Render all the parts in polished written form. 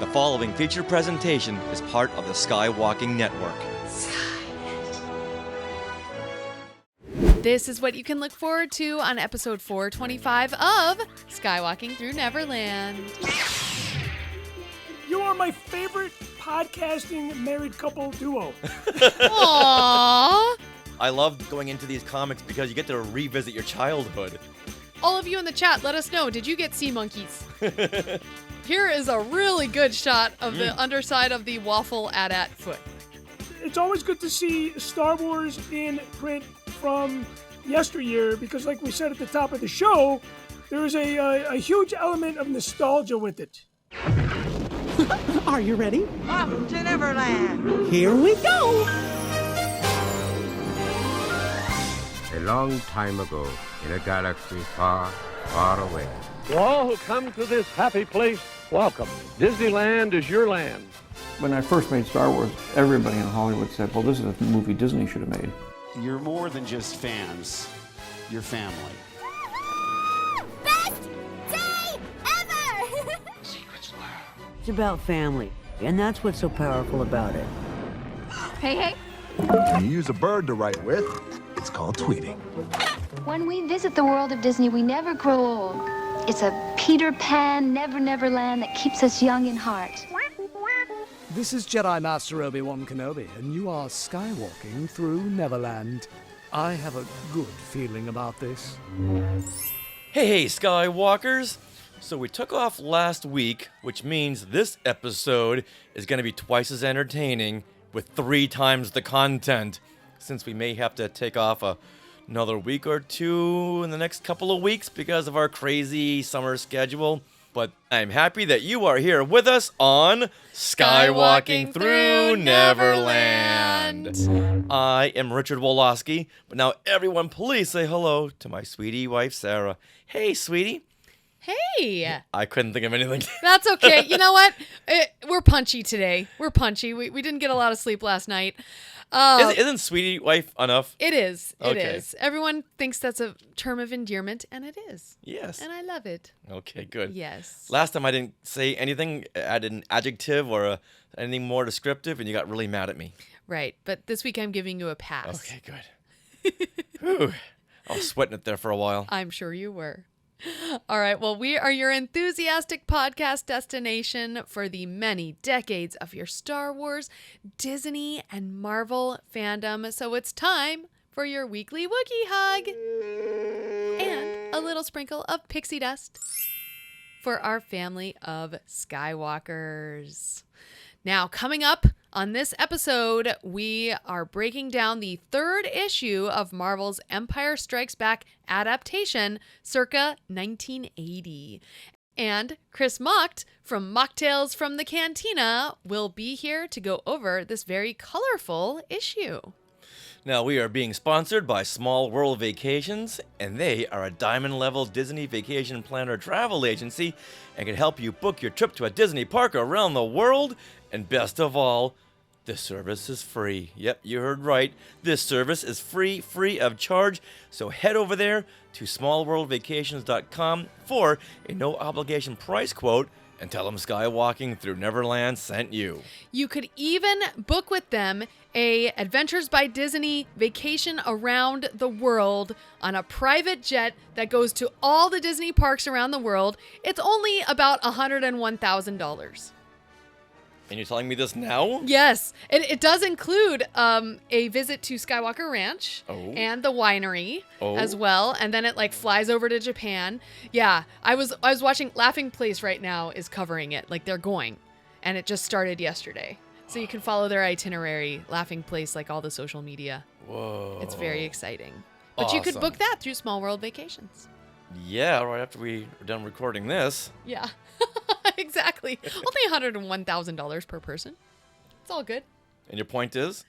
The following feature presentation is part of the Skywalking Network. This is what you can look forward to on episode 425 of Skywalking Through Neverland. You are my favorite podcasting married couple duo. Aww. I love going into these comics because you get to revisit your childhood. All of you in the chat, let us know. Did you get sea monkeys? Here is a really good shot of the underside of the waffle AT-AT foot. It's always good to see Star Wars in print from yesteryear because, like we said at the top of the show, there is a huge element of nostalgia with it. Are you ready? Off to Neverland! Here we go! A long time ago, in a galaxy far, far away. To all who come to this happy place, welcome. Disneyland is your land. When I first made Star Wars, everybody in Hollywood said, well, this is a movie Disney should have made. You're more than just fans. You're family. Best day ever! Secrets love. It's about family, and that's what's so powerful about it. Hey. When you use a bird to write with, it's called tweeting. When we visit the world of Disney, we never grow old. It's a Peter Pan, Never land that keeps us young in heart. This is Jedi Master Obi-Wan Kenobi, and you are skywalking through Neverland. I have a good feeling about this. Hey, Skywalkers! So we took off last week, which means this episode is going to be twice as entertaining with 3 times the content, since we may have to take off another week or two in the next couple of weeks because of our crazy summer schedule. But I'm happy that you are here with us on Skywalking Through Neverland. I am Richard Woloski, but now everyone please say hello to my sweetie wife, Sarah. Hey, sweetie. Hey. I couldn't think of anything. That's okay. You know what? We're punchy today. We're punchy. We didn't get a lot of sleep last night. Isn't sweetie wife enough? It is. It Okay. is. Everyone thinks that's a term of endearment, and it is. Yes. And I love it. Okay, good. Yes. Last time I didn't say anything, added an adjective or anything more descriptive, and you got really mad at me. Right. But this week I'm giving you a pass. Okay, good. Whew. I was sweating it there for a while. I'm sure you were. All right. Well, we are your enthusiastic podcast destination for the many decades of your Star Wars, Disney, and Marvel fandom. So it's time for your weekly Wookiee hug and a little sprinkle of pixie dust for our family of Skywalkers. Now, coming up on this episode, we are breaking down the 3rd issue of Marvel's Empire Strikes Back adaptation, circa 1980. And Cris Macht from Machtails from the Cantina will be here to go over this very colorful issue. Now, we are being sponsored by Small World Vacations, and they are a diamond-level Disney vacation planner travel agency and can help you book your trip to a Disney park around the world. And best of all, this service is free. Yep, you heard right. This service is free of charge. So head over there to smallworldvacations.com for a no-obligation price quote and tell them Skywalking Through Neverland sent you. You could even book with them a Adventures by Disney vacation around the world on a private jet that goes to all the Disney parks around the world. It's only about $101,000. And you're telling me this now? Yes. It does include a visit to Skywalker Ranch and the winery as well. And then it flies over to Japan. Yeah. I was watching Laughing Place right now is covering it. They're going. And it just started yesterday. So you can follow their itinerary, Laughing Place, all the social media. Whoa. It's very exciting. But you could book that through Small World Vacations. Yeah, right after we're done recording this. Yeah. Exactly. Only $101,000 per person. It's all good. And your point is?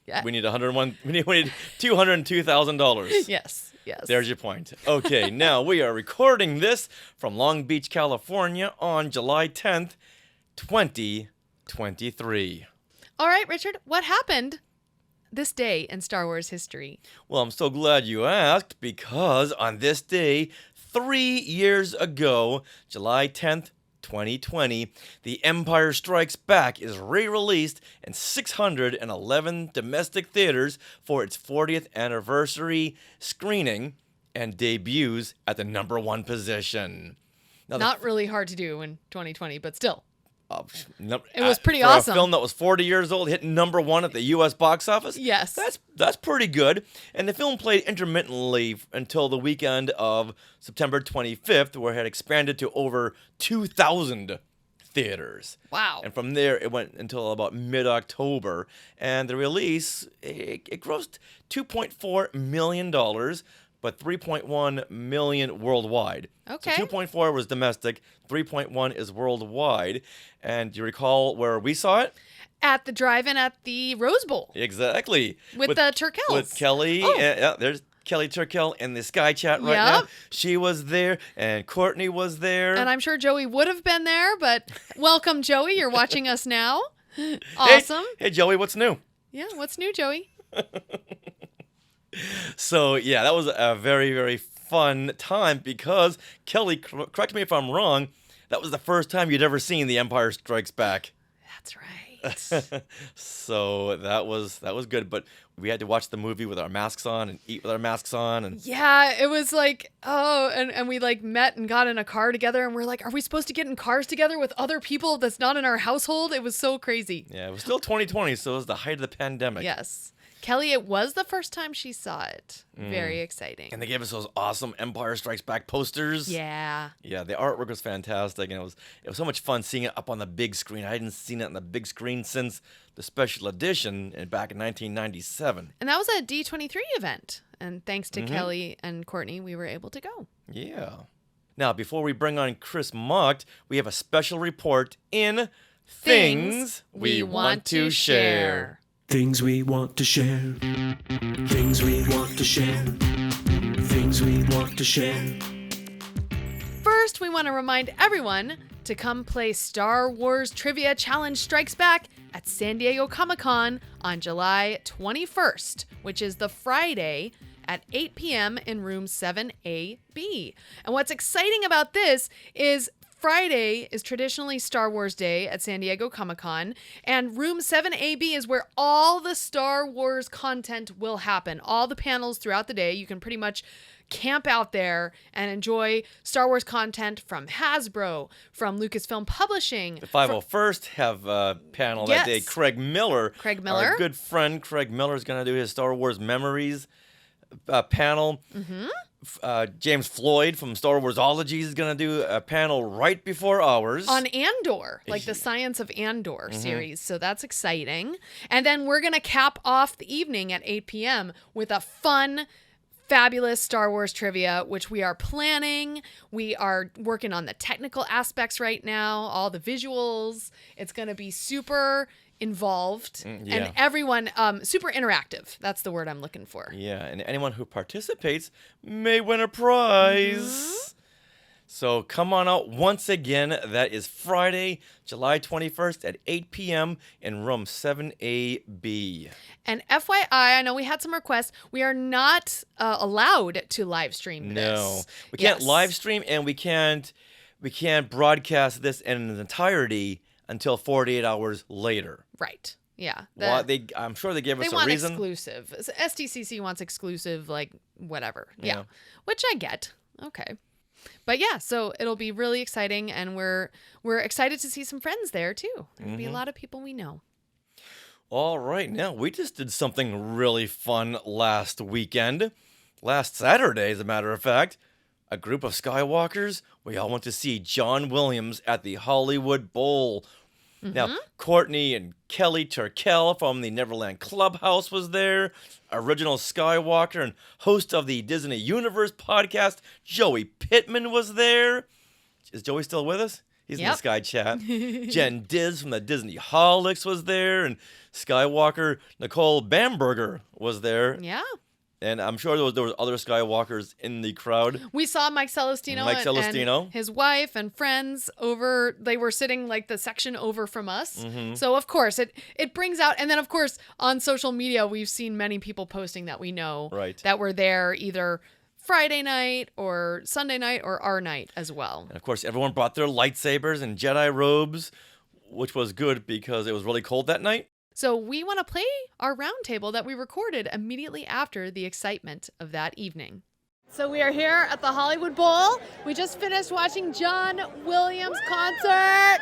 Yeah. We need $202,000. Yes. There's your point. Okay, now we are recording this from Long Beach, California on July 10th, 2023. All right, Richard, what happened this day in Star Wars history? Well, I'm so glad you asked, because on this day, 3 years ago, July 10th, 2020, The Empire Strikes Back is re-released in 611 domestic theaters for its 40th anniversary screening and debuts at the #1 position. Now, Not really hard to do in 2020, but still. It was pretty for awesome. A film that was 40 years old, hitting #1 at the U.S. box office. Yes. That's pretty good. And the film played intermittently until the weekend of September 25th, where it had expanded to over 2,000 theaters. Wow. And from there, it went until about mid-October. And the release, it grossed $2.4 million, but $3.1 million worldwide. Okay. So 2.4 was domestic, 3.1 is worldwide. And do you recall where we saw it? At the drive-in at the Rose Bowl. Exactly. With the Turkells. With Kelly. Oh. Yeah, there's Kelly Turkell in the Sky Chat right Yep. now. She was there, and Courtney was there. And I'm sure Joey would have been there, but welcome, Joey. You're watching us now. Awesome. Hey, Joey, what's new? Yeah, what's new, Joey? So, yeah, that was a very, very fun time because, Kelly, correct me if I'm wrong, that was the first time you'd ever seen The Empire Strikes Back. That's right. So that was good, but we had to watch the movie with our masks on and eat with our masks on. And Yeah, it was like, and we like met and got in a car together, and we're like, are we supposed to get in cars together with other people that's not in our household? It was so crazy. Yeah, it was still 2020, so it was the height of the pandemic. Yes. Kelly, it was the first time she saw it. Very exciting. And they gave us those awesome Empire Strikes Back posters. Yeah. Yeah, the artwork was fantastic, and it was so much fun seeing it up on the big screen. I hadn't seen it on the big screen since the special edition back in 1997. And that was a D23 event. And thanks to Kelly and Courtney, we were able to go. Yeah. Now, before we bring on Cris Macht, we have a special report in Things We Want to Share. Things we want to share. Things we want to share. Things we want to share. First, we want to remind everyone to come play Star Wars Trivia Challenge Strikes Back at San Diego Comic-Con on July 21st, which is the Friday at 8 p.m. in room 7AB. And what's exciting about this is Friday is traditionally Star Wars Day at San Diego Comic-Con, and room 7AB is where all the Star Wars content will happen. All the panels throughout the day. You can pretty much camp out there and enjoy Star Wars content from Hasbro, from Lucasfilm Publishing. The 501st have a panel that day. Craig Miller. Our good friend Craig Miller is going to do his Star Wars Memories panel. James Floyd from Star Warsologies is going to do a panel right before ours. On Andor, like the Science of Andor series. So that's exciting. And then we're going to cap off the evening at 8 p.m. with a fun, fabulous Star Wars trivia, which we are planning. We are working on the technical aspects right now, all the visuals. It's going to be super involved and everyone super interactive. That's the word I'm looking for. Yeah, and anyone who participates may win a prize. So come on out once again. That is Friday, July 21st at 8 p.m. in room 7AB. And FYI, I know we had some requests. We are not allowed to live stream this. No, we can't live stream, and we can't broadcast this in its entirety until 48 hours later. Right. Yeah. I'm sure they gave us a reason. They want exclusive. SDCC wants exclusive, like, whatever. Yeah. Which I get. Okay. But yeah, so it'll be really exciting, and we're excited to see some friends there, too. There'll be a lot of people we know. All right. Now, we just did something really fun last weekend. Last Saturday, as a matter of fact. A group of Skywalkers, we all went to see John Williams at the Hollywood Bowl. Now, Courtney and Kelly Turkell from the Neverland Clubhouse was there. Original Skywalker and host of the Disney Universe podcast, Joey Pittman, was there. Is Joey still with us? He's in the Sky Chat. Jen Diz from the Disney Holics was there. And Skywalker Nicole Bamberger was there. Yeah. And I'm sure there was other Skywalkers in the crowd. We saw Mike Celestino, and his wife and friends over. They were sitting like the section over from us. So, of course, it brings out. And then, of course, on social media, we've seen many people posting that we know that were there either Friday night or Sunday night or our night as well. And of course, everyone brought their lightsabers and Jedi robes, which was good because it was really cold that night. So we want to play our roundtable that we recorded immediately after the excitement of that evening. So we are here at the Hollywood Bowl. We just finished watching John Williams' concert.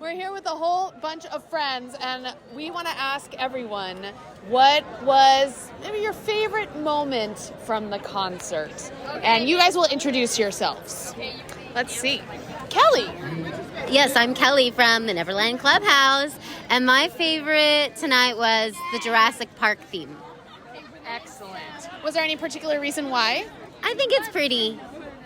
We're here with a whole bunch of friends, and we want to ask everyone, what was maybe your favorite moment from the concert? And you guys will introduce yourselves. Let's see. Kelly. Yes, I'm Kelly from the Neverland Clubhouse, and my favorite tonight was the Jurassic Park theme. Excellent. Was there any particular reason why? I think it's pretty.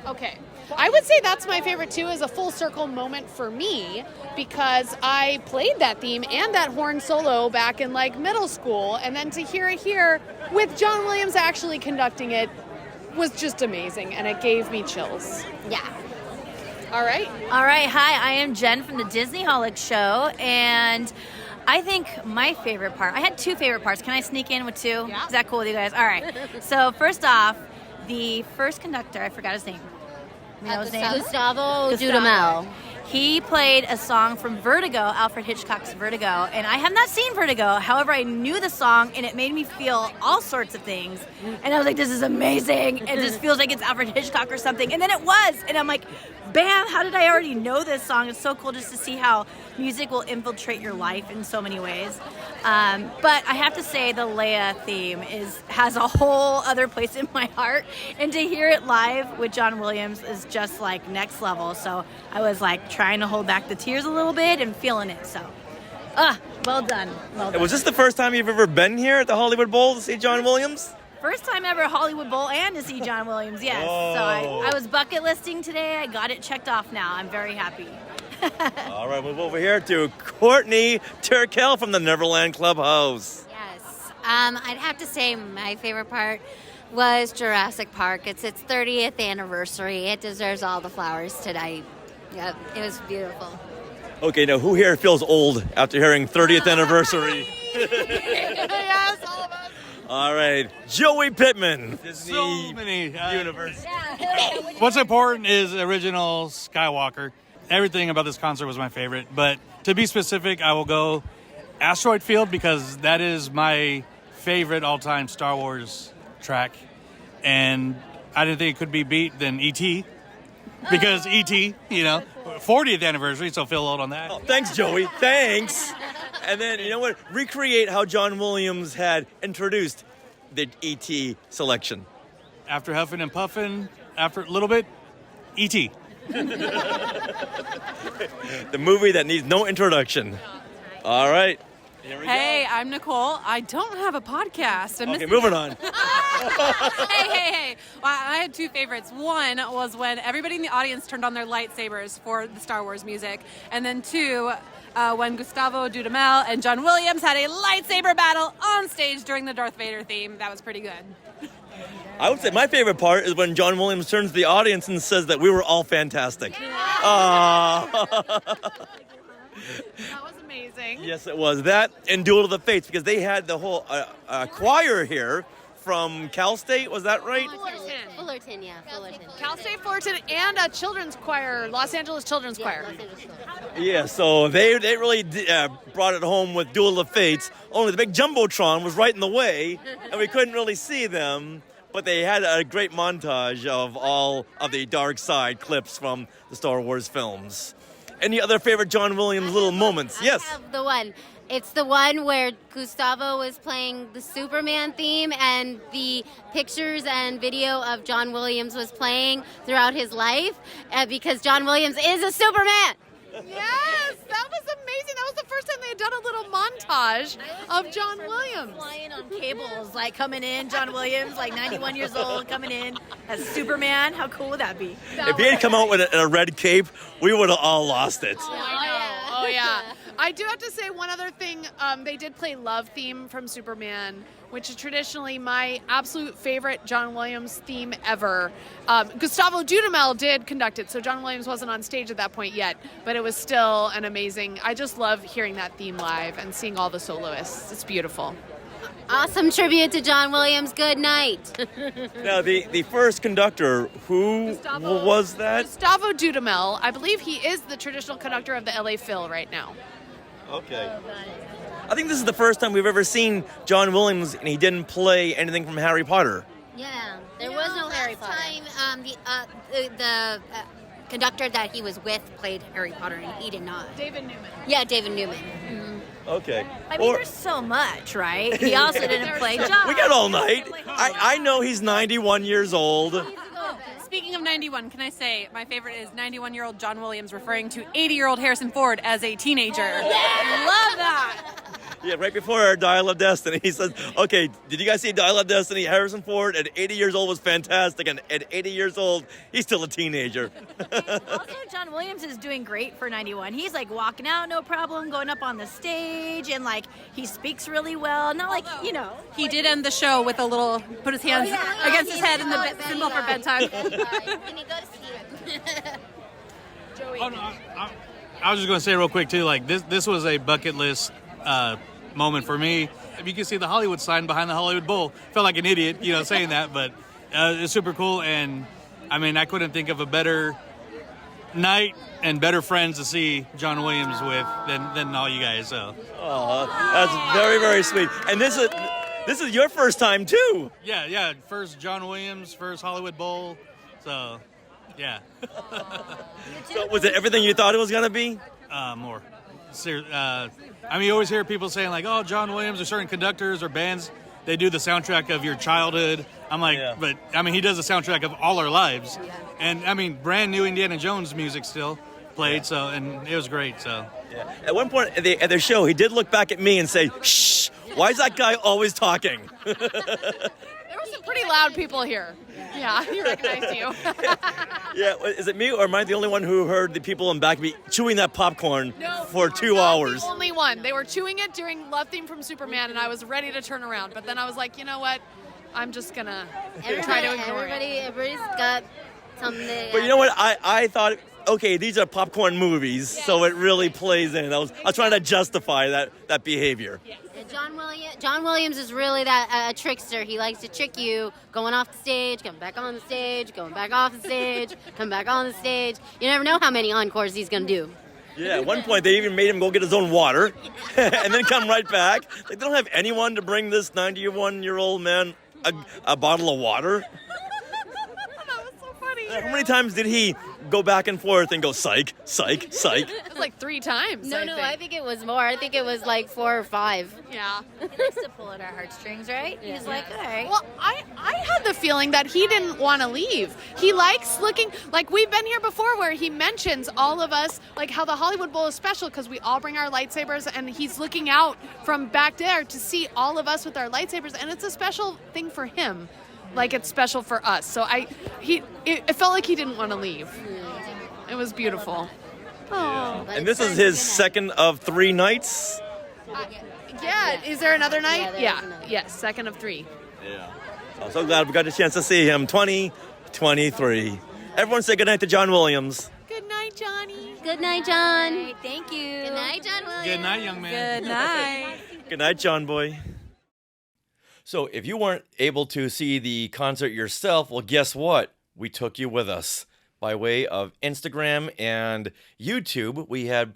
Okay. I would say that's my favorite too, as a full circle moment for me, because I played that theme and that horn solo back in like middle school, and then to hear it here with John Williams actually conducting it was just amazing, and it gave me chills. Yeah. All right. Hi, I am Jen from the Disney Holic Show, and I think my favorite part, I had two favorite parts. Can I sneak in with two? Yeah. Is that cool with you guys? All right. So first off, the first conductor, I forgot his name. You know his name? Gustavo Dudamel. He played a song from Vertigo, Alfred Hitchcock's Vertigo, and I have not seen Vertigo. However, I knew the song, and it made me feel all sorts of things. And I was like, this is amazing. It just feels like it's Alfred Hitchcock or something. And then it was, and I'm like, bam, how did I already know this song? It's so cool just to see how music will infiltrate your life in so many ways. But I have to say the Leia theme has a whole other place in my heart, and to hear it live with John Williams is just like next level. So I was like trying to hold back the tears a little bit and feeling it. So, well done. Well done. Was this the first time you've ever been here at the Hollywood Bowl to see John Williams? First time ever Hollywood Bowl and to see John Williams, yes. Oh. So I was bucket listing today. I got it checked off now. I'm very happy. All right, move over here to Courtney Turkel from the Neverland Clubhouse. Yes. I'd have to say my favorite part was Jurassic Park. It's its 30th anniversary. It deserves all the flowers tonight. Yep, it was beautiful. Okay, now who here feels old after hearing 30th anniversary? Yes, all of us. All right, Joey Pittman, Disney So many. Universe. What's important is original Skywalker. Everything about this concert was my favorite. But to be specific, I will go Asteroid Field because that is my favorite all-time Star Wars track. And I didn't think it could be beat than E.T. Because E.T., 40th anniversary, so feel old on that. Oh, thanks, Joey. Thanks. And then, you know what? Recreate how John Williams had introduced the E.T. selection. After huffing and puffing, after a little bit, E.T. The movie that needs no introduction. All right. Here we Hey, go. I'm Nicole. I don't have a podcast. Okay, moving on. Hey. Well, I had two favorites. One was when everybody in the audience turned on their lightsabers for the Star Wars music. And then two, when Gustavo Dudamel and John Williams had a lightsaber battle on stage during the Darth Vader theme. That was pretty good. I would say my favorite part is when John Williams turns to the audience and says that we were all fantastic. That was amazing. Yes, it was. That and Duel of the Fates, because they had the whole choir here from Cal State. Was that right? Fullerton, yeah. Fullerton. Cal State Fullerton and a children's choir, Los Angeles Children's Choir. Yeah, so they really brought it home with Duel of the Fates. Only the big Jumbotron was right in the way, and we couldn't really see them. But they had a great montage of all of the dark side clips from the Star Wars films. Any other favorite John Williams little moments? Yes. I have the one. It's the one where Gustavo was playing the Superman theme and the pictures and video of John Williams was playing throughout his life because John Williams is a Superman. Yes, that was amazing. That was the first time they had done a little montage of John Williams. Flying on cables, like coming in, John Williams, like 91 years old, coming in as Superman. How cool would that be? If he had come out with a red cape, we would have all lost it. Oh, yeah. I do have to say one other thing. They did play Love Theme from Superman, which is traditionally my absolute favorite John Williams theme ever. Gustavo Dudamel did conduct it, so John Williams wasn't on stage at that point yet, but it was still an amazing. I just love hearing that theme live and seeing all the soloists. It's beautiful. Awesome tribute to John Williams. Good night. Now, the first conductor, who was that? Gustavo Dudamel. I believe he is the traditional conductor of the LA Phil right now. Okay. I think this is the first time we've ever seen John Williams, and he didn't play anything from Harry Potter. Yeah, there was no Harry Potter. Last time, the conductor that he was with played Harry Potter, and he did not. David Newman. Yeah, David Newman. Mm-hmm. Okay. I mean, there's so much, right? He also didn't play John. We got all night. I know he's 91 years old. Speaking of 91, can I say my favorite is 91-year-old John Williams referring to 80-year-old Harrison Ford as a teenager. Yeah. Love that. Yeah, right before Dial of Destiny, he says, okay, did you guys see Dial of Destiny? Harrison Ford at 80 years old was fantastic, and at 80 years old, he's still a teenager. Also, John Williams is doing great for 91. He's like walking out, no problem, going up on the stage, and like he speaks really well. Not like, you know. He did end the show with a little, put his hands against his head in the symbol for bedtime. Can you go to sleep? Joey. Oh, no, I was just going to say real quick, too, like this was a bucket list moment for me. If you can see the Hollywood sign behind the Hollywood Bowl, felt like an idiot, saying that, but it's super cool. And I mean, I couldn't think of a better night and better friends to see John Williams with than all you guys. So, that's very, very sweet. And this is your first time too. Yeah, first John Williams, first Hollywood Bowl. So, yeah. So was it everything you thought it was gonna be? More. I mean, you always hear people saying, like, oh, John Williams or certain conductors or bands, they do the soundtrack of your childhood. I'm like, But, I mean, he does the soundtrack of all our lives. Yeah. And, I mean, brand new Indiana Jones music still played, so, and it was great, so. Yeah. At one point at the show, he did look back at me and say, shh, why is that guy always talking? There were some pretty loud people here. Yeah, he recognized you. Yeah, is it me or am I the only one who heard the people in back be chewing that popcorn for 2 hours? The only one. They were chewing it during Love Theme from Superman, and I was ready to turn around. But then I was like, you know what? I'm just going to try to ignore it. Everybody's got something. But you know what? I thought, okay, these are popcorn movies, so it really plays in. I was trying to justify that behavior. Yeah. John Williams is really that trickster. He likes to trick you, going off the stage, coming back on the stage, going back off the stage, come back on the stage. You never know how many encores he's going to do. Yeah, at one point they even made him go get his own water and then come right back. Like, they don't have anyone to bring this 91-year-old man a bottle of water. That was so funny. How many times did he go back and forth and go psych, psych, psych? It was like 3 times. I think it was more. I think it was like 4 or 5. Yeah. He likes to pull at our heartstrings, right? Yeah. He's like, all right. Well, I had the feeling that he didn't want to leave. He likes looking, like we've been here before where he mentions all of us, like how the Hollywood Bowl is special because we all bring our lightsabers and he's looking out from back there to see all of us with our lightsabers, and it's a special thing for him. Like it's special for us. So it felt like he didn't want to leave. It was beautiful. Yeah. And this is his second of 3 nights? Yeah, is there another night? Yes, second of 3. Yeah. I'm so glad we got a chance to see him. 2023. Everyone say goodnight to John Williams. Good night, Johnny. Good night, John. Hey, thank you. Good night, John Williams. Good night, young man. Good night. Good night, John boy. So if you weren't able to see the concert yourself, well, guess what? We took you with us. By way of Instagram and YouTube, we had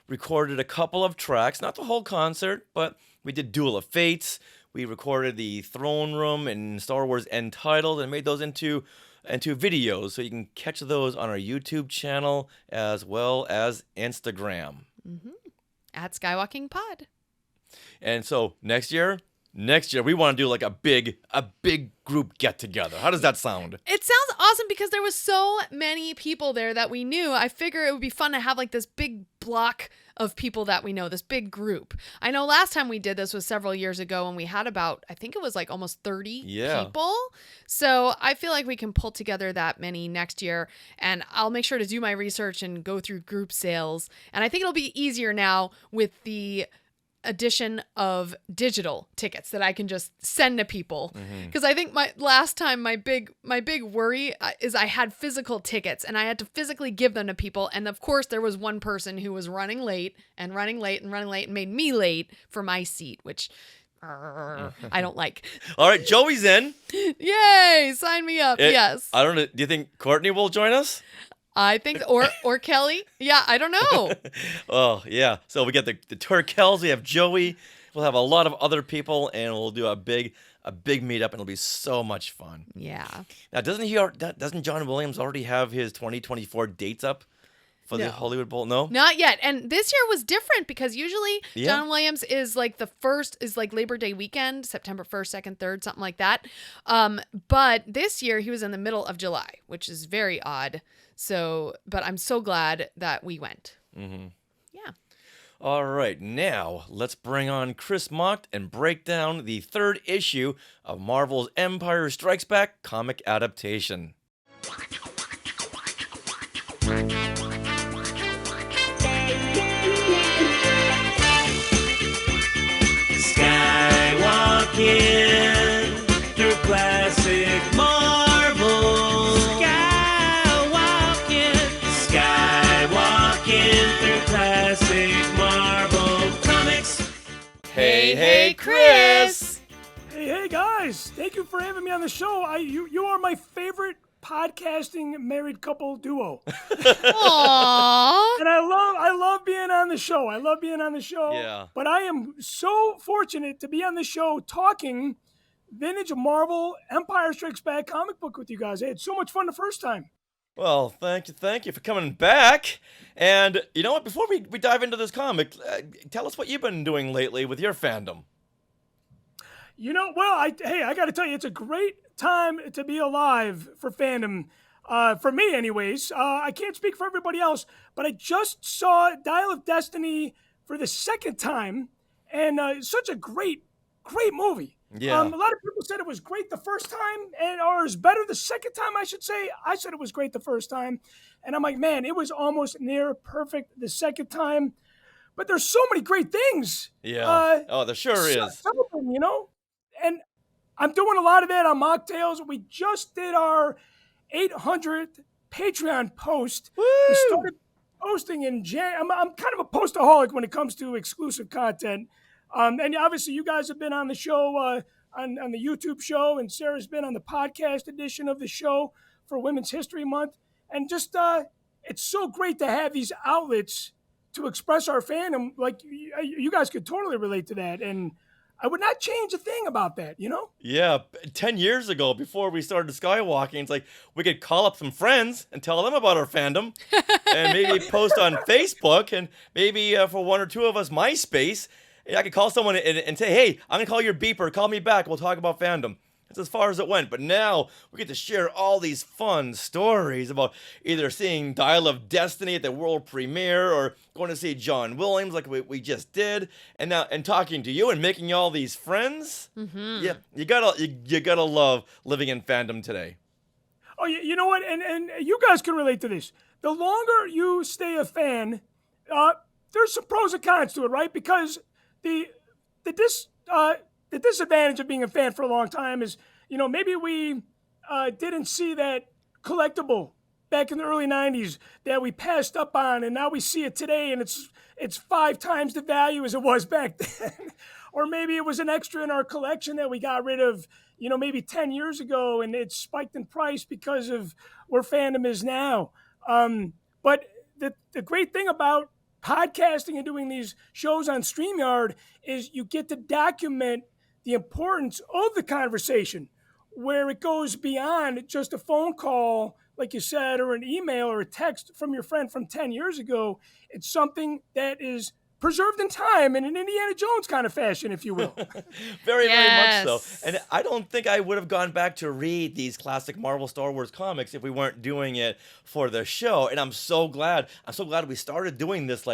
recorded a couple of tracks, not the whole concert, but we did Duel of Fates. We recorded the Throne Room and Star Wars Entitled and made those into videos, so you can catch those on our YouTube channel as well as Instagram. Mm-hmm. At Skywalking Pod. And so next year we want to do like a big group get together. How does that sound? It sounds awesome because there was so many people there that we knew. I figure it would be fun to have like this big block of people that we know, this big group. I know last time we did this was several years ago and we had about, I think it was like almost 30 people. So I feel like we can pull together that many next year, and I'll make sure to do my research and go through group sales. And I think it'll be easier now with the addition of digital tickets that I can just send to people, because I think my big worry is I had physical tickets and I had to physically give them to people, and of course there was one person who was running late and made me late for my seat, which I don't like. All right, Joey's in. Yay! Sign me up. Yes. I don't know. Do you think Courtney will join us? I think, or Kelly. Yeah, I don't know. Oh, yeah. So we got the Turkells. We have Joey. We'll have a lot of other people, and we'll do a big meetup, and it'll be so much fun. Yeah. Now, doesn't John Williams already have his 2024 dates up for the Hollywood Bowl? No? Not yet. And this year was different because usually Yeah. John Williams is like Labor Day weekend, September 1st, 2nd, 3rd, something like that. But this year he was in the middle of July, which is very odd. So, but I'm so glad that we went. Mm-hmm. Yeah. All right, now let's bring on Cris Macht and break down the 3rd issue of Marvel's Empire Strikes Back comic adaptation. Skywalking through classic Marvel. Skywalking through classic Marvel comics. Hey, Cris! Hey, guys! Thank you for having me on the show. You are my favorite podcasting married couple duo. Aww. And I love being on the show. Yeah. But I am so fortunate to be on the show talking vintage Marvel Empire Strikes Back comic book with you guys. I had so much fun the first time. Well, thank you for coming back. And you know what? Before we dive into this comic, tell us what you've been doing lately with your fandom. I got to tell you, it's a great time to be alive for fandom. For me, anyways. I can't speak for everybody else, but I just saw Dial of Destiny for the second time, and such a great movie. Yeah. A lot of people said it was great the first time, or it was better the second time, I should say. I said it was great the first time, and I'm like, man, it was almost near perfect the second time. But there's so many great things. Yeah. There sure is. Some of them, and I'm doing a lot of that on Machtails. We just did our 800th Patreon post. Woo! We started posting in January. I'm kind of a postaholic when it comes to exclusive content. And obviously you guys have been on the show, on the YouTube show, and Sarah's been on the podcast edition of the show for Women's History Month. And just, it's so great to have these outlets to express our fandom. Like, you guys could totally relate to that. And I would not change a thing about that, Yeah, 10 years ago, before we started skywalking, it's like we could call up some friends and tell them about our fandom, and maybe post on Facebook, and maybe for one or two of us, MySpace. I could call someone and say, hey, I'm going to call your beeper, call me back, we'll talk about fandom. That's as far as it went. But now we get to share all these fun stories about either seeing Dial of Destiny at the world premiere, or going to see John Williams like we just did, and talking to you and making all these friends. Mm-hmm. Yeah, you gotta love living in fandom today. Oh, you know what? And you guys can relate to this. The longer you stay a fan, there's some pros and cons to it, right? Because the disadvantage of being a fan for a long time is, maybe we didn't see that collectible back in the early 90s that we passed up on, and now we see it today, and it's 5 times the value as it was back then. Or maybe it was an extra in our collection that we got rid of, maybe 10 years ago, and it spiked in price because of where fandom is now. But the great thing about podcasting and doing these shows on StreamYard is you get to document the importance of the conversation, where it goes beyond just a phone call, like you said, or an email or a text from your friend from 10 years ago. It's something that is preserved in time in an Indiana Jones kind of fashion, if you will. Very much so. And I don't think I would have gone back to read these classic Marvel Star Wars comics if we weren't doing it for the show. And I'm so glad we started doing this,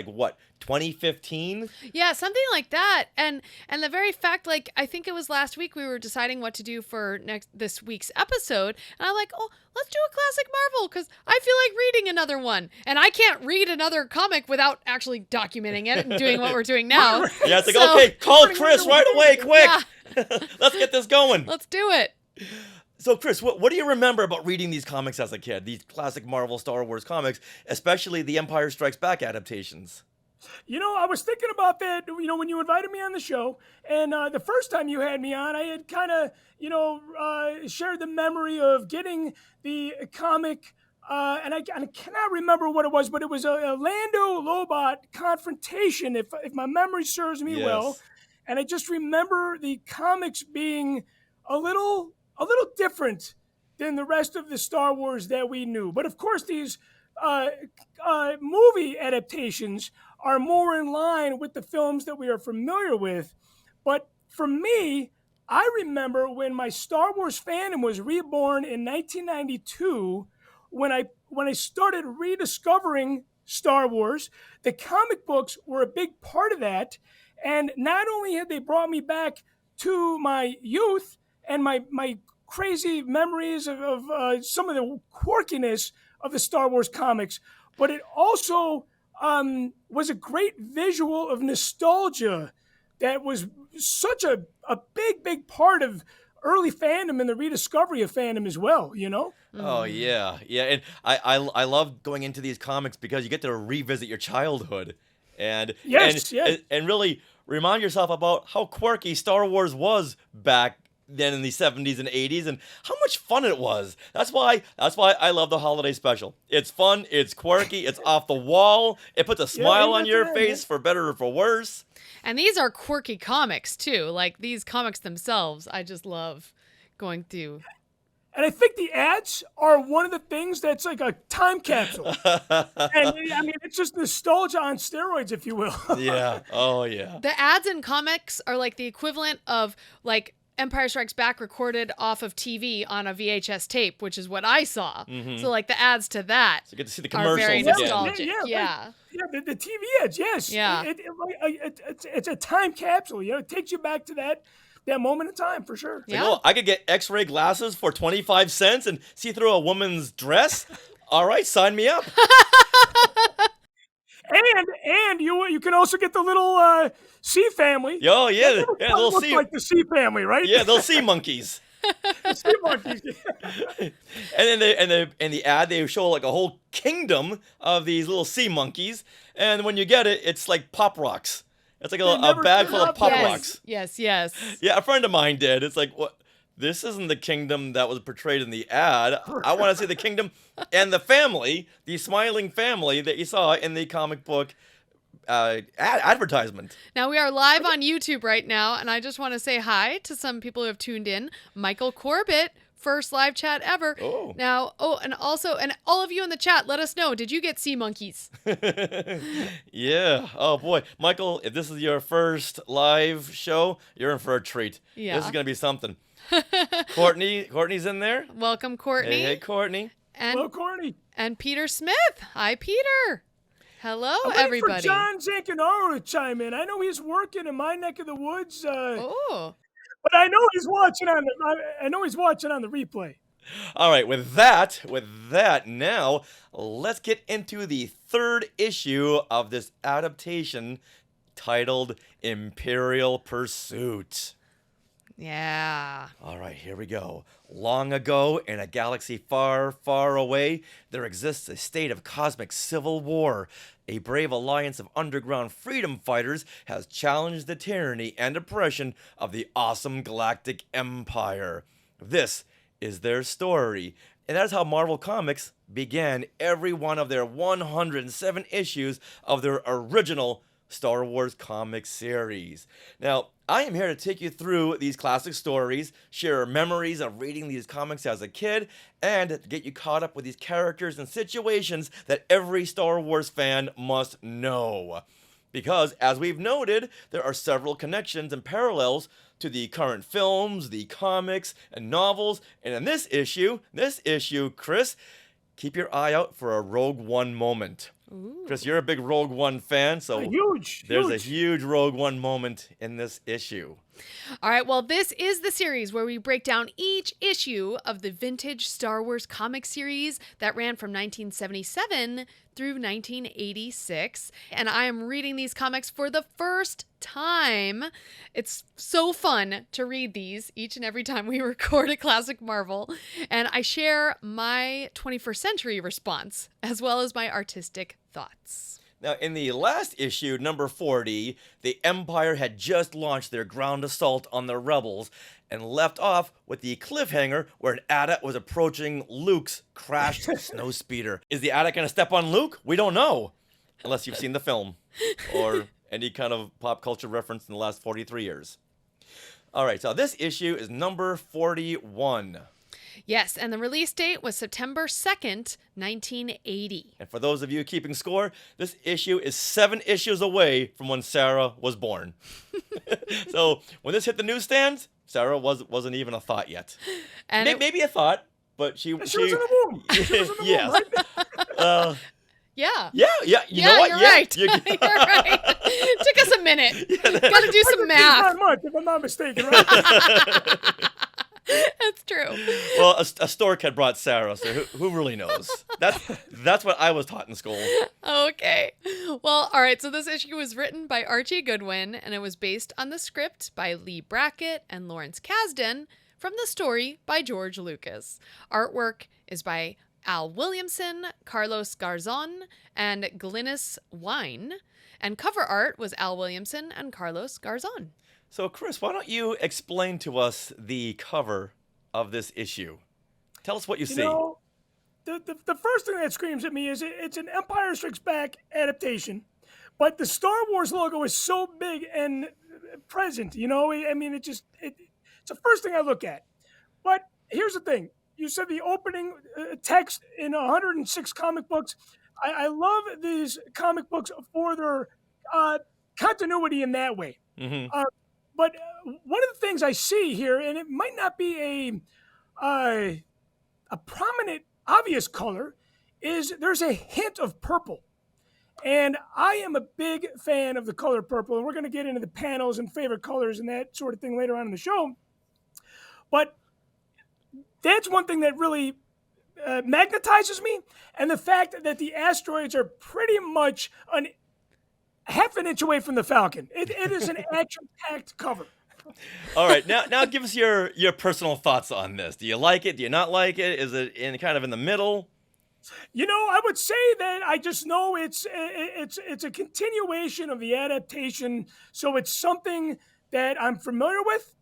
2015? Yeah, something like that. And the very fact, I think it was last week we were deciding what to do for this week's episode, and I'm like, oh, let's do a classic Marvel, because I feel like reading another one. And I can't read another comic without actually documenting it and doing what we're doing now. Yeah, it's okay, call Cris right away, quick. Yeah. Let's get this going. Let's do it. So, Cris, what do you remember about reading these comics as a kid, these classic Marvel Star Wars comics, especially the Empire Strikes Back adaptations? I was thinking about that, when you invited me on the show, and the first time you had me on, I had kind of, shared the memory of getting the comic, and I cannot remember what it was, but it was a Lando Lobot confrontation, if my memory serves me well. And I just remember the comics being a little different than the rest of the Star Wars that we knew. But of course, these movie adaptations are more in line with the films that we are familiar with. But for me, I remember when my Star Wars fandom was reborn in 1992, when I started rediscovering Star Wars. The comic books were a big part of that. And not only had they brought me back to my youth and my crazy memories of some of the quirkiness of the Star Wars comics, but it also was a great visual of nostalgia that was such a big part of early fandom and the rediscovery of fandom as well, Oh yeah, and I love going into these comics because you get to revisit your childhood, and and really remind yourself about how quirky Star Wars was back then in the 70s and 80s, and how much fun it was. That's why I love the holiday special. It's fun, it's quirky, it's off the wall. It puts a smile on your face, for better or for worse. And these are quirky comics too. Like these comics themselves, I just love going through. And I think the ads are one of the things that's like a time capsule. And I mean, it's just nostalgia on steroids, if you will. Yeah. Oh, yeah. The ads in comics are like the equivalent of like Empire Strikes Back recorded off of TV on a VHS tape, which is what I saw. Mm-hmm. So like the ads to that so you get to see the are very commercials nostalgic. Yeah, the TV ads, yes. Yeah. It's a time capsule. It takes you back to that moment in time, for sure. Like, oh, I could get X-ray glasses for 25 cents and see through a woman's dress? All right, sign me up. And you can also get the little sea family. Oh yeah, they'll sea like the sea family, right? Yeah, they'll sea monkeys. The sea monkeys. And then in the ad they show like a whole kingdom of these little sea monkeys, and when you get it, it's like Pop Rocks. It's like a bag full of Pop Rocks. Yes. Yeah, a friend of mine did. It's like, what? This isn't the kingdom that was portrayed in the ad. I want to see the kingdom and the family, the smiling family that you saw in the comic book advertisement. Now we are live on YouTube right now, and I just want to say hi to some people who have tuned in. Michael Corbett, first live chat ever. Oh. Now, and all of you in the chat, let us know, did you get sea monkeys? Yeah. Oh boy, Michael, if this is your first live show, you're in for a treat. Yeah. This is gonna be something. Courtney's in there. Welcome, Courtney. Hey, Courtney. Hello, Courtney. And Peter Smith. Hi, Peter. Hello, I'm waiting everybody. for John Zancanaro to chime in. I know he's working in my neck of the woods. But I know he's watching on the replay. All right, with that, now let's get into the third issue of this adaptation titled Imperial Pursuit. Yeah. All right, here we go. Long ago, in a galaxy far, far away, there exists a state of cosmic civil war. A brave alliance of underground freedom fighters has challenged the tyranny and oppression of the awesome galactic empire. This is their story, and that's how Marvel Comics began every one of their 107 issues of their original Star Wars comic series. Now, I am here to take you through these classic stories, share memories of reading these comics as a kid, and get you caught up with these characters and situations that every Star Wars fan must know. Because, as we've noted, there are several connections and parallels to the current films, the comics, and novels, and in this issue, Cris, keep your eye out for a Rogue One moment. Ooh. Chris, you're a big Rogue One fan, so there's a huge Rogue One moment in this issue. All right, well, this is the series where we break down each issue of the vintage Star Wars comic series that ran from 1977 through 1986. And I am reading these comics for the first time. It's so fun to read these each and every time we record a Classic Marvel. And I share my 21st century response as well as my artistic thoughts. Now, in the last issue, number 40, the Empire had just launched their ground assault on the rebels and left off with the cliffhanger where an AT-AT was approaching Luke's crashed snowspeeder. Is the AT-AT going to step on Luke? We don't know, unless you've seen the film or any kind of pop culture reference in the last 43 years. All right, so this issue is number 41. Yes, and the release date was September 2nd, 1980. And for those of you keeping score, this issue is 7 issues away from when Sarah was born. So when this hit the newsstands, Sarah wasn't even a thought yet. And maybe a thought, but she was in the womb. Yes. Yeah. Yeah. You know what? You're right. You're right. Took us a minute. Got to do some math. If I'm not mistaken, right? That's true. Well, a stork had brought Sarah, so who really knows? That's what I was taught in school. Okay. Well, all right. So this issue was written by Archie Goodwin, and it was based on the script by Leigh Brackett and Lawrence Kasdan from the story by George Lucas. Artwork is by Al Williamson, Carlos Garzón, and Glynis Wein. And cover art was Al Williamson and Carlos Garzón. So, Chris, why don't you explain to us the cover of this issue? Tell us what you see. Know, the first thing that screams at me is it's an Empire Strikes Back adaptation, but the Star Wars logo is so big and present. I mean, it's the first thing I look at. But here's the thing. You said the opening text in 106 comic books. I love these comic books for their continuity in that way. Mm-hmm. But one of the things I see here, and it might not be a prominent, obvious color, is there's a hint of purple. And I am a big fan of the color purple, and we're going to get into the panels and favorite colors and that sort of thing later on in the show. But that's one thing that really magnetizes me, and the fact that the asteroids are pretty much half an inch away from the Falcon. It is an action-packed cover. All right, now give us your personal thoughts on this. Do you like it? Do you not like it? Is it kind of in the middle? I would say that I just know it's a continuation of the adaptation, so it's something that I'm familiar with.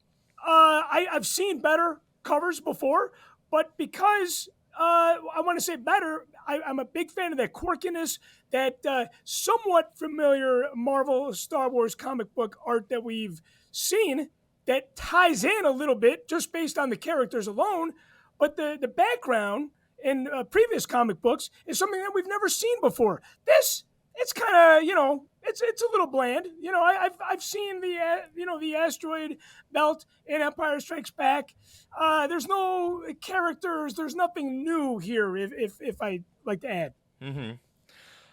I've seen better covers before, but because I want to say better, I'm a big fan of that quirkiness, that somewhat familiar Marvel Star Wars comic book art that we've seen that ties in a little bit just based on the characters alone. But the background in previous comic books is something that we've never seen before. It's kind of, it's a little bland. I've seen the asteroid belt in Empire Strikes Back. There's no characters. There's nothing new here. If I like to add. Mm-hmm.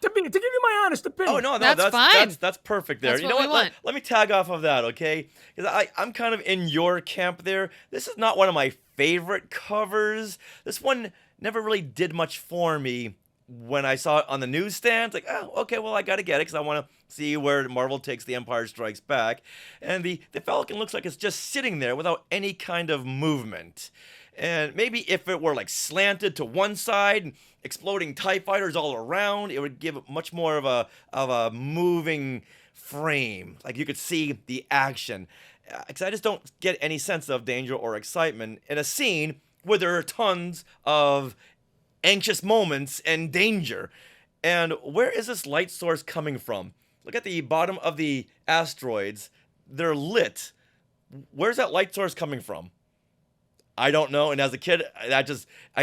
To give you my honest opinion. Oh no, that's fine. That's perfect there. That's you know what we want. Let me tag off of that, okay? Because I'm kind of in your camp there. This is not one of my favorite covers. This one never really did much for me when I saw it on the newsstand. Like, oh, okay, well, I got to get it because I want to see where Marvel takes The Empire Strikes Back. And the Falcon looks like it's just sitting there without any kind of movement. And maybe if it were like slanted to one side and exploding TIE fighters all around, it would give it much more of a moving frame. Like you could see the action. Because I just don't get any sense of danger or excitement in a scene where there are tons of anxious moments and danger. And where is this light source coming from? Look at the bottom of the asteroids. They're lit. Where's that light source coming from? I don't know. And as a kid, I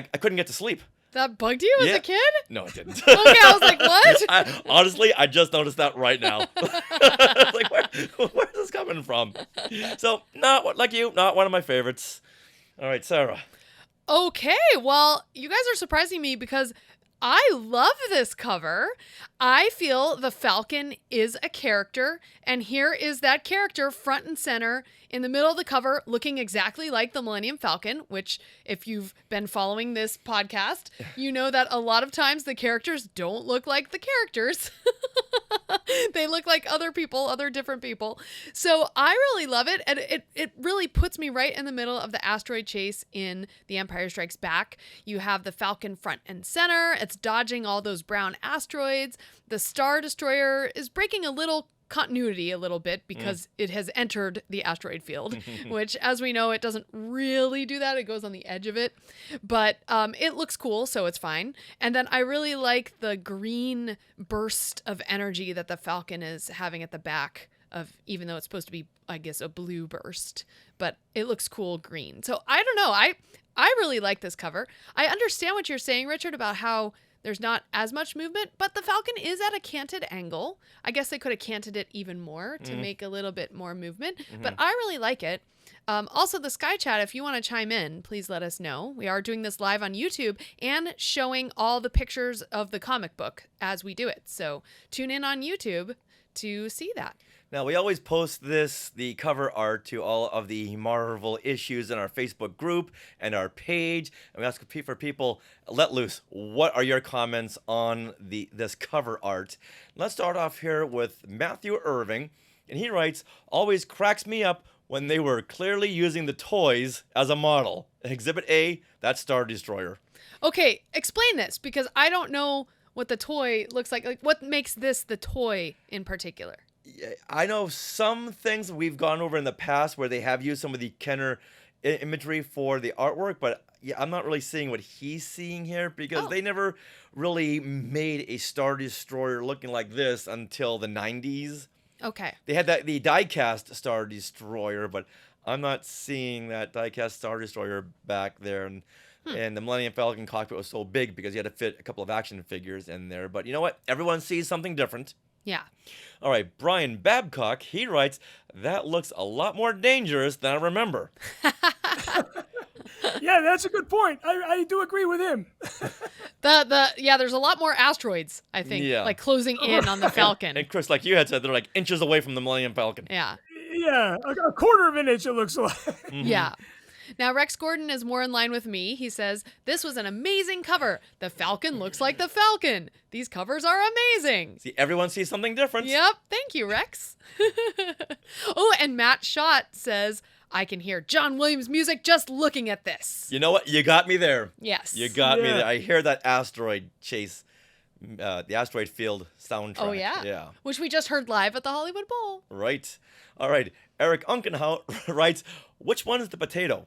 couldn't get to sleep. That bugged you as a kid? No, it didn't. Okay, I was like, what? Honestly, I just noticed that right now. Like, where's this coming from? So, not one of my favorites. All right, Sarah. Okay, well, you guys are surprising me because I love this cover. I feel the Falcon is a character, and here is that character front and center in the middle of the cover looking exactly like the Millennium Falcon, which if you've been following this podcast, you know that a lot of times the characters don't look like the characters. They look look like other people, other different people. So I really love it. And it really puts me right in the middle of the asteroid chase in The Empire Strikes Back. You have the Falcon front and center. It's dodging all those brown asteroids. The Star Destroyer is breaking a little continuity a little bit because it has entered the asteroid field, which, as we know, it doesn't really do that. It goes on the edge of it, but it looks cool, so it's fine. And then I really like the green burst of energy that the Falcon is having at the back of, even though it's supposed to be, I guess, a blue burst, but it looks cool green. So I don't know. I really like this cover. I understand what you're saying, Richard, about how there's not as much movement, but the Falcon is at a canted angle. I guess they could have canted it even more to make a little bit more movement, but I really like it. Also, the Sky Chat, if you want to chime in, please let us know. We are doing this live on YouTube and showing all the pictures of the comic book as we do it. So tune in on YouTube to see that. Now, we always post the cover art to all of the Marvel issues in our Facebook group and our page. And we ask for people, let loose. What are your comments on this cover art? Let's start off here with Matthew Irving. And he writes, always cracks me up when they were clearly using the toys as a model. Exhibit A, that's Star Destroyer. Okay, explain this, because I don't know what the toy looks like. Like, what makes this the toy in particular? I know some things we've gone over in the past where they have used some of the Kenner imagery for the artwork, but yeah, I'm not really seeing what he's seeing here because they never really made a Star Destroyer looking like this until the 90s. Okay. They had the die-cast Star Destroyer, but I'm not seeing that die-cast Star Destroyer back there. And the Millennium Falcon cockpit was so big because you had to fit a couple of action figures in there. But you know what? Everyone sees something different. Yeah. All right, Brian Babcock, he writes, that looks a lot more dangerous than I remember. Yeah, that's a good point. I do agree with him. There's a lot more asteroids, I think, like closing in on the Falcon. And Chris, like you had said, they're like inches away from the Millennium Falcon. Yeah. Yeah, a quarter of an inch it looks like. Yeah. Now, Rex Gordon is more in line with me. He says, this was an amazing cover. The Falcon looks like the Falcon. These covers are amazing. See, everyone sees something different. Yep. Thank you, Rex. Oh, and Matt Schott says, I can hear John Williams music just looking at this. You know what? You got me there. Yes. You got me there. I hear that Asteroid Chase, the Asteroid Field soundtrack. Oh, yeah? Yeah. Which we just heard live at the Hollywood Bowl. Right. All right. Eric Unkenhout writes, which one is the potato?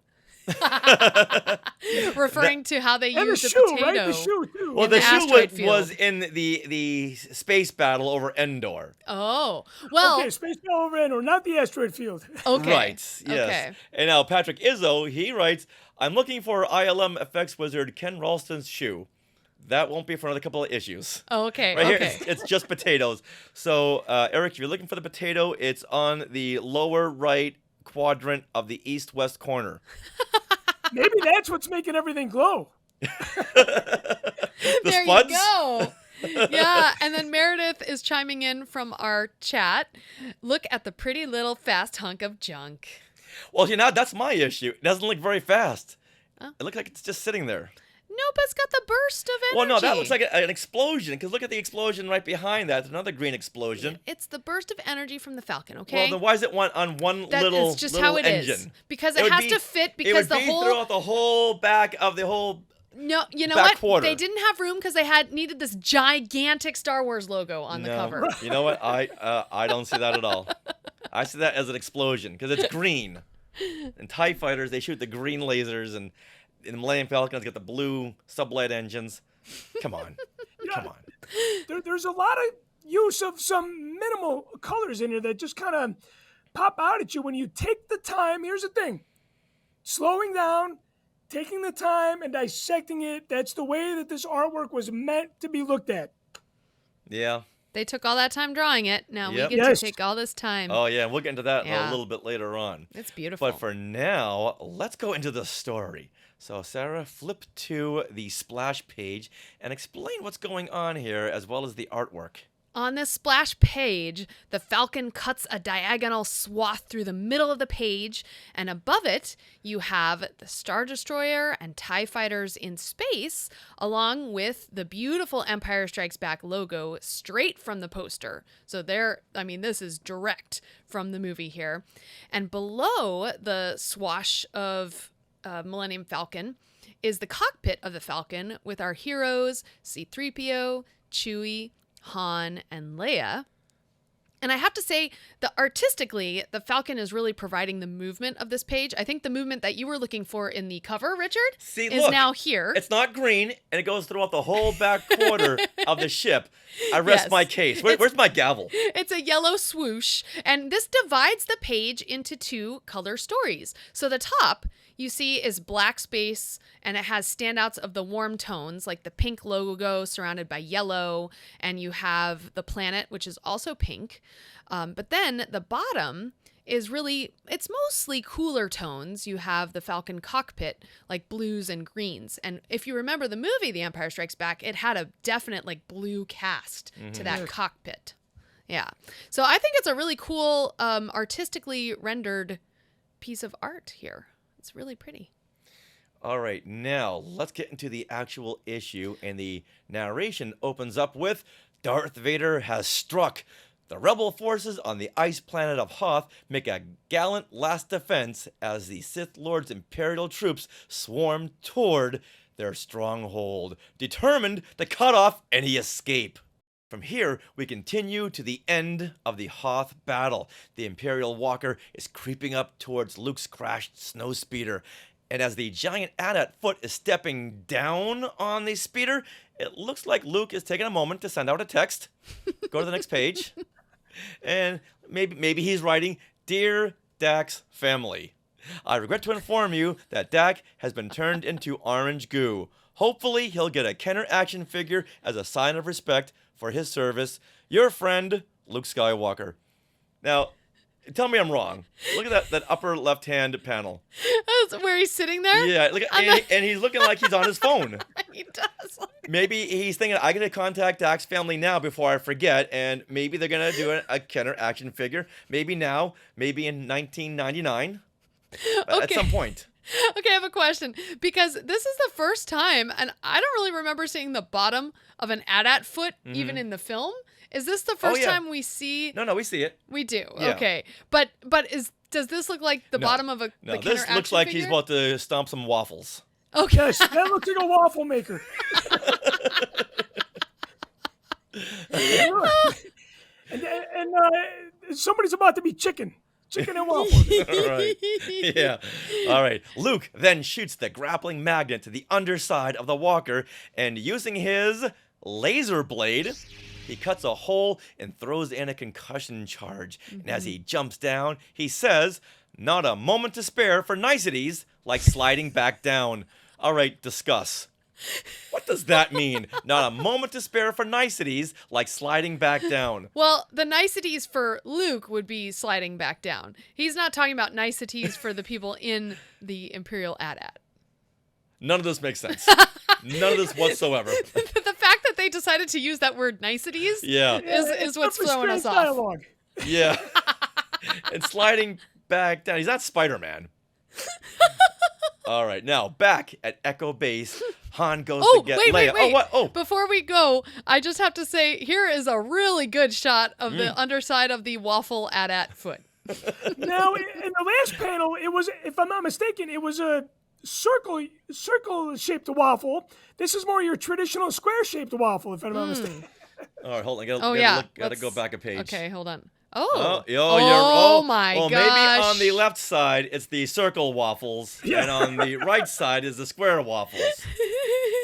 Referring to how they use the shoe, potato. Right? The shoe, too. Well, the shoe was in the space battle over Endor. Oh, well. Okay, space battle over Endor, not the asteroid field. Okay. Right, yes. Okay. And now Patrick Izzo, he writes, I'm looking for ILM effects wizard Ken Ralston's shoe. That won't be for another couple of issues. Oh, okay. Right okay. here, it's just potatoes. So, Eric, if you're looking for the potato, it's on the lower right quadrant of the east-west corner. Maybe that's what's making everything glow. There spuds? you go. Yeah, and then Meredith is chiming in from our chat. Look at the pretty little fast hunk of junk. Well, you know, that's my issue. It doesn't look very fast. It looks like it's just sitting there. No, but it's got the burst of energy. Well, no, that looks like an explosion, because look at the explosion right behind that. It's another green explosion. It's the burst of energy from the Falcon, okay? Well, then why is it on one that little is just little how it engine? is. Because it has to fit, because the whole... throughout the whole back of the whole No, you know back what? quarter. They didn't have room because they needed this gigantic Star Wars logo on the cover. You know what? I don't see that at all. I see that as an explosion, because it's green. And TIE fighters, they shoot the green lasers, and in the Millennium Falcon's got the blue sublight engines. Come on. Come on. There's a lot of use of some minimal colors in here that just kind of pop out at you when you take the time. Here's the thing. Slowing down, taking the time, and dissecting it. That's the way that this artwork was meant to be looked at. Yeah. They took all that time drawing it. Now we get to take all this time. Oh, yeah. We'll get into that a little bit later on. It's beautiful. But for now, let's go into the story. So, Sarah, flip to the splash page and explain what's going on here as well as the artwork. On this splash page, the Falcon cuts a diagonal swath through the middle of the page, and above it, you have the Star Destroyer and TIE fighters in space, along with the beautiful Empire Strikes Back logo straight from the poster. So this is direct from the movie here. And below the swash of Millennium Falcon is the cockpit of the Falcon with our heroes, C-3PO, Chewie, Han, and Leia. And I have to say that artistically, the Falcon is really providing the movement of this page. I think the movement that you were looking for in the cover, Richard, is now here. It's not green, and it goes throughout the whole back quarter of the ship. I rest my case. Where's my gavel? It's a yellow swoosh, and this divides the page into two color stories. So the top you see is black space, and it has standouts of the warm tones, like the pink logo surrounded by yellow, and you have the planet, which is also pink. But then the bottom is it's mostly cooler tones. You have the Falcon cockpit, like blues and greens. And if you remember the movie The Empire Strikes Back, it had a definite blue cast to that cockpit. Yeah. So I think it's a really cool, artistically rendered piece of art here. It's really pretty. All right, now let's get into the actual issue, and the narration opens up with Darth Vader has struck. The rebel forces on the ice planet of Hoth make a gallant last defense as the Sith Lord's Imperial troops swarm toward their stronghold, determined to cut off any escape. From here, we continue to the end of the Hoth battle. The Imperial walker is creeping up towards Luke's crashed snowspeeder, and as the giant AT-AT foot is stepping down on the speeder, it looks like Luke is taking a moment to send out a text. Go to the next page. And maybe he's writing, "Dear Dak's family, I regret to inform you that Dak has been turned into orange goo. Hopefully he'll get a Kenner action figure as a sign of respect for his service. Your friend, Luke Skywalker." Now, tell me I'm wrong. Look at that upper left-hand panel. That's where he's sitting there? Yeah, look at, and he's looking like he's on his phone. He does. Maybe he's thinking, I gotta contact Dak's family now before I forget, and maybe they're gonna do a Kenner action figure. Maybe now, maybe in 1999, at some point. Okay, I have a question, because this is the first time, and I don't really remember seeing the bottom of an AT-AT foot even in the film. Is this the first time we see? No, we see it. We do. Yeah. Okay, but does this look like the bottom of the Kenner this action looks like figure? he's about to stomp some waffles. Okay. Yes, that looks like a waffle maker. and somebody's about to be chicken and waffles. All right. Yeah. All right. Luke then shoots the grappling magnet to the underside of the walker, and using his laser blade, he cuts a hole and throws in a concussion charge. And as he jumps down, he says, "Not a moment to spare for niceties like sliding back down." All right, discuss. What does that mean? Not a moment to spare for niceties like sliding back down. Well, the niceties for Luke would be sliding back down. He's not talking about niceties for the people in the Imperial AT-AT. None of this makes sense. None of this whatsoever. The fact that they decided to use that word niceties is what's throwing us off. Dialogue. Yeah. And sliding back down. He's not Spider-Man. All right, now back at Echo Base, Han goes to get Leia. Wait. Oh, what? Oh. Before we go, I just have to say, here is a really good shot of the underside of the waffle AT-AT foot. Now, in the last panel, it was, if I'm not mistaken, it was a circle-shaped waffle. This is more your traditional square-shaped waffle, if I'm not mistaken. All right, hold on. Gotta go back a page. Okay, hold on. Oh my gosh. Maybe on the left side it's the circle waffles, and on the right side is the square waffles.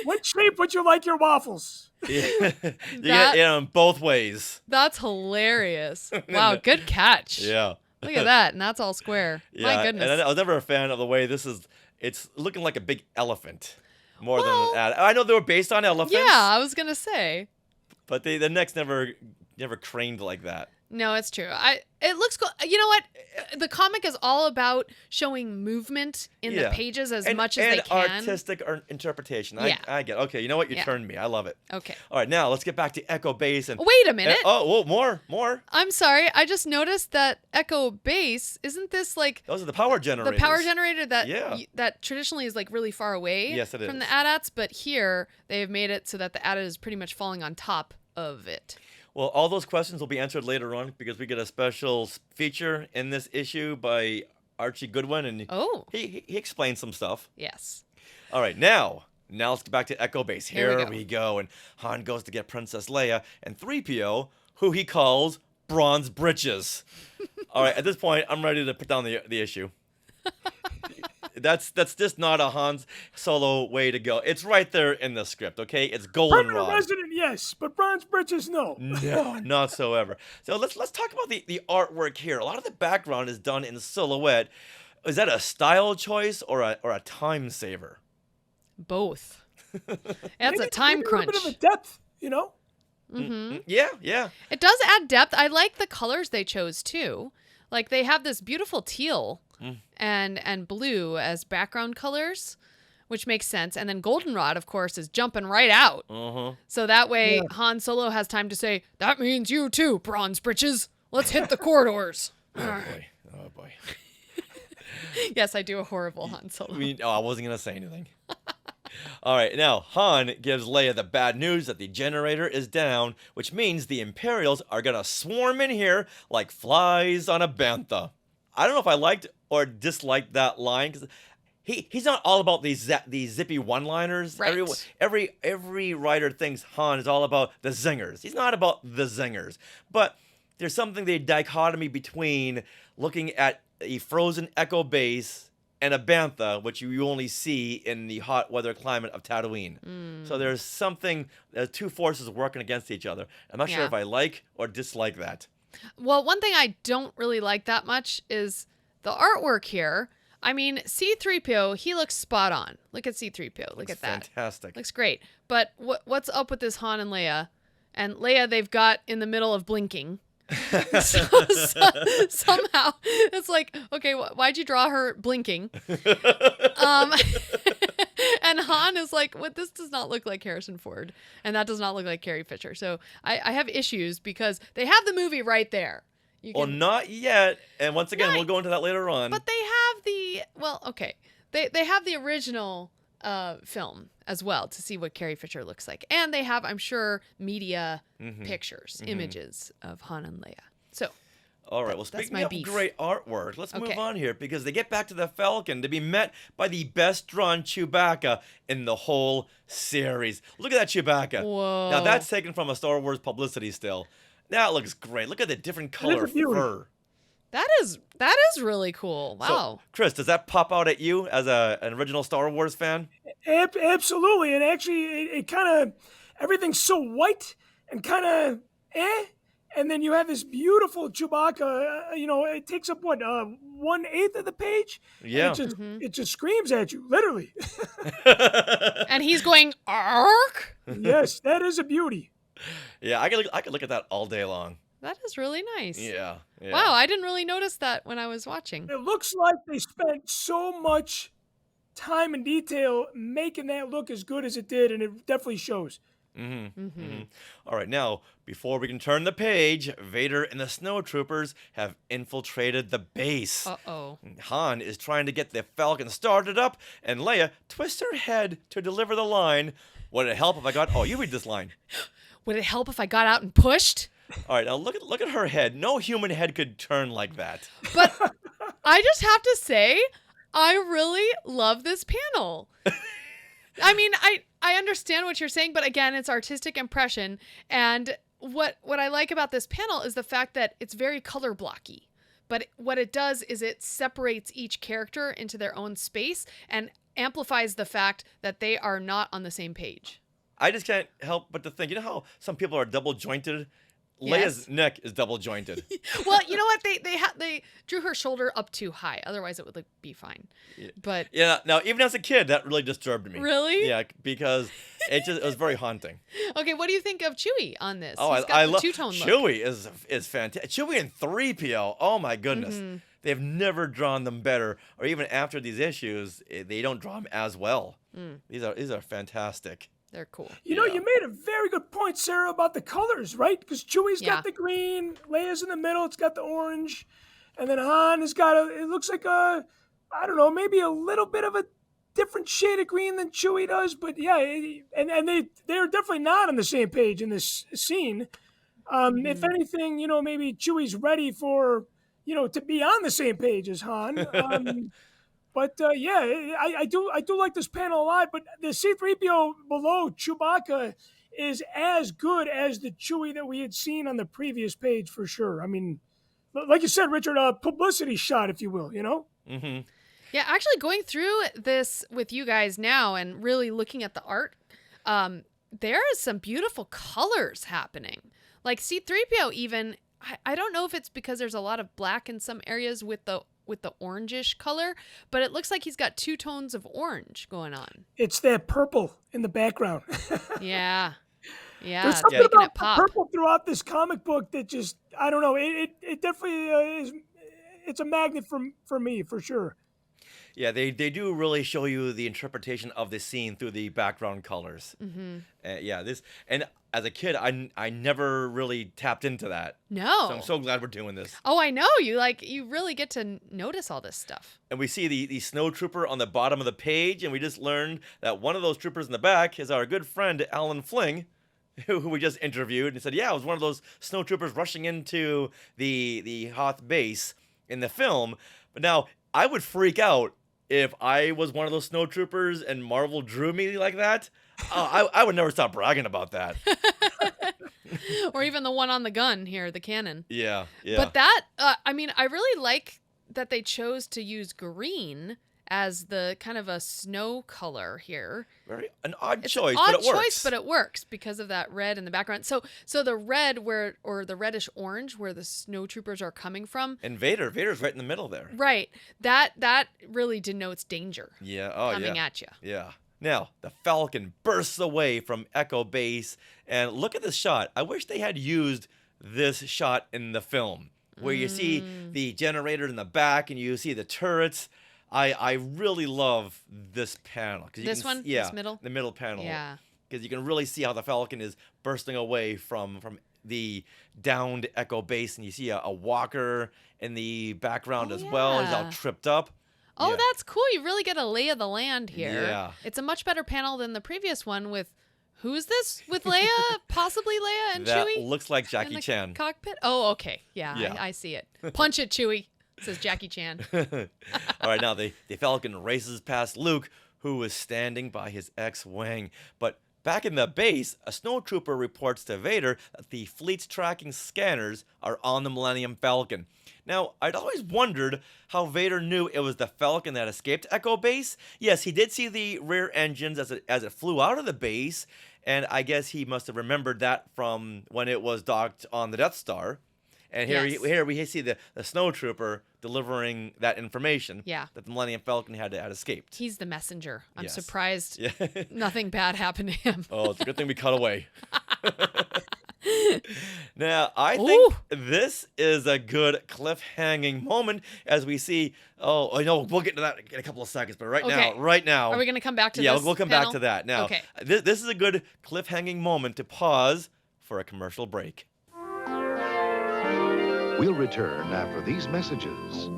What shape would you like your waffles? Yeah. You get it both ways. That's hilarious. Wow, good catch. Yeah. Look at that, and that's all square. Yeah, My goodness. and I was never a fan of the way this is. It's looking like a big elephant, more than an ad. I know they were based on elephants. Yeah, I was gonna say. But the necks never craned like that. No, it's true. It looks cool. You know what? The comic is all about showing movement in the pages as much as they can. And artistic interpretation. Yeah. I get it. Okay, you know what? You turned me. I love it. Okay. All right, now let's get back to Echo Base. And Wait a minute. More. I'm sorry. I just noticed that Echo Base, isn't this like... Those are the power generators. The power generator that traditionally is like really far away from the AT-ATs, but here they have made it so that the AT-AT is pretty much falling on top of it. Well, all those questions will be answered later on because we get a special feature in this issue by Archie Goodwin, and he explains some stuff. Yes. All right, now let's get back to Echo Base. Here we go. And Han goes to get Princess Leia and 3PO, who he calls Bronze Britches. All right, at this point, I'm ready to put down the issue. That's just not a Han Solo way to go. It's right there in the script, okay? It's goldenrod. Permanent resident, yes, but bronze britches, no. No, not so ever. So let's talk about the artwork here. A lot of the background is done in silhouette. Is that a style choice or a time saver? Both. That's a time crunch. A bit of a depth, you know? Mm-hmm. Yeah. It does add depth. I like the colors they chose too. Like they have this beautiful teal and blue as background colors, which makes sense. And then goldenrod, of course, is jumping right out. So that way Han Solo has time to say, "That means you too, Bronze Britches. Let's hit the corridors." Oh boy. Yes, I do a horrible Han Solo. I wasn't gonna say anything. All right, now Han gives Leia the bad news that the generator is down, which means the Imperials are gonna swarm in here like flies on a bantha. I don't know if I liked or disliked that line because he's not all about these zippy one-liners. Right. Every writer thinks Han is all about the zingers. He's not about the zingers, but there's something the dichotomy between looking at a frozen Echo Base and a bantha, which you only see in the hot weather climate of Tatooine. So there's two forces working against each other. I'm not sure if I like or dislike that. Well, one thing I don't really like that much is the artwork here. I mean, C-3PO, he looks spot on. Look at C-3PO. Look at that. Fantastic. Looks great. But what's up with this Han and Leia? And Leia, they've got in the middle of blinking. Somehow it's like, okay, why'd you draw her blinking? And Han is like, "What? This does not look like Harrison Ford, and that does not look like Carrie Fisher." So I have issues because they have the movie right there. Well, not yet. And once again, we'll go into that later on. But they have they have the original film as well to see what Carrie Fisher looks like, and they have, I'm sure, media pictures, images of Han and Leia. So. All right, well, speaking of great artwork, let's move on here because they get back to the Falcon to be met by the best-drawn Chewbacca in the whole series. Look at that Chewbacca. Whoa. Now, that's taken from a Star Wars publicity still. That looks great. Look at the different color fur. That is really cool. Wow. So, Chris, does that pop out at you as an original Star Wars fan? Absolutely, and actually, it kind of, everything's so white and kind of and then you have this beautiful Chewbacca, it takes up, 1/8 of the page? Yeah. It just screams at you, literally. And he's going, "Ark?" Yes, that is a beauty. Yeah, I could look at that all day long. That is really nice. Yeah. Wow, I didn't really notice that when I was watching. It looks like they spent so much time and detail making that look as good as it did, and it definitely shows. All right, now, before we can turn the page, Vader and the snowtroopers have infiltrated the base. Uh-oh. Han is trying to get the Falcon started up, and Leia twists her head to deliver the line, "Would it help if I got..." Oh, you read this line. "Would it help if I got out and pushed?" All right, now look at her head. No human head could turn like that. But I just have to say, I really love this panel. I mean, I understand what you're saying, but again, it's artistic impression. And what I like about this panel is the fact that it's very color blocky. But what it does is it separates each character into their own space and amplifies the fact that they are not on the same page. I just can't help but to think, you know how some people are double jointed Leia's neck is double jointed. Well, you know what? They drew her shoulder up too high. Otherwise, it would be fine. But yeah, now even as a kid, that really disturbed me. Really? Yeah, because it was very haunting. Okay, what do you think of Chewie on this? Oh, He's got I the love two-tone look. Chewie is fantastic. Chewie and 3PO. Oh my goodness. Mm-hmm. They've never drawn them better, or even after these issues, they don't draw them as well. These are fantastic. They're cool. You know, you made a very good point, Sarah, about the colors, right? Because Chewie's got the green, Leia's in the middle, it's got the orange, and then Han has got it looks like I don't know, maybe a little bit of a different shade of green than Chewie does, but yeah, and they're definitely not on the same page in this scene. If anything, you know, maybe Chewie's ready for, you know, to be on the same page as Han. But yeah, I do like this panel a lot. But the C-3PO below Chewbacca is as good as the Chewie that we had seen on the previous page for sure. I mean, like you said, Richard, a publicity shot, if you will. You know. Mm-hmm. Yeah, actually going through this with you guys now and really looking at the art, there is some beautiful colors happening. Like C-3PO even. I don't know if it's because there's a lot of black in some areas with the orangish color, but it looks like he's got two tones of orange going on. It's that purple in the background. Yeah. There's something about purple throughout this comic book that just, I don't know, it definitely is, it's a magnet for me, for sure. Yeah, they do really show you the interpretation of the scene through the background colors. Mm-hmm. And as a kid, I never really tapped into that. No. So I'm so glad we're doing this. Oh, I know. You really get to notice all this stuff. And we see the snow trooper on the bottom of the page, and we just learned that one of those troopers in the back is our good friend Alan Fling, who we just interviewed, and he said, yeah, it was one of those snow troopers rushing into the Hoth base in the film. But now, I would freak out if I was one of those snow troopers and Marvel drew me like that. I would never stop bragging about that. Or even the one on the gun here, the cannon. Yeah. But that, I mean, I really like that they chose to use green as the kind of a snow color here. An odd it's choice, an odd but it works. choice, but it works because of that red in the background. So the red or the reddish orange where the snow troopers are coming from. And Vader's right in the middle there. Right. That really denotes danger. Yeah. Coming at you. Yeah. Now, the Falcon bursts away from Echo Base, and look at this shot. I wish they had used this shot in the film, where you see the generator in the back and you see the turrets. I really love this panel. This one? Yeah, this middle? the middle panel. Yeah. Because you can really see how the Falcon is bursting away from the downed Echo Base, and you see a walker in the background as well. He's all tripped up. Oh, that's cool. You really get a lay of the land here. Yeah. It's a much better panel than the previous one with, who's this? With Leia? Possibly Leia and that Chewie? Looks like Jackie Chan. Cockpit? Oh, okay. Yeah. I see it. Punch it, Chewie, says Jackie Chan. All right, now the Falcon races past Luke, who is standing by his X-Wing. But back in the base, a snowtrooper reports to Vader that the fleet's tracking scanners are on the Millennium Falcon. Now, I'd always wondered how Vader knew it was the Falcon that escaped Echo Base. Yes, he did see the rear engines as it flew out of the base, and I guess he must have remembered that from when it was docked on the Death Star. And here we see the snowtrooper delivering that information that the Millennium Falcon had escaped. He's the messenger. I'm surprised nothing bad happened to him. Oh, it's a good thing we cut away. Now, I think this is a good cliffhanging moment as we see. Oh, no, we'll get to that in a couple of seconds. But right now, are we going to come back to this? Yeah, we'll come panel? back to that. Now, okay. This is a good cliffhanging moment to pause for a commercial break. We'll return after these messages.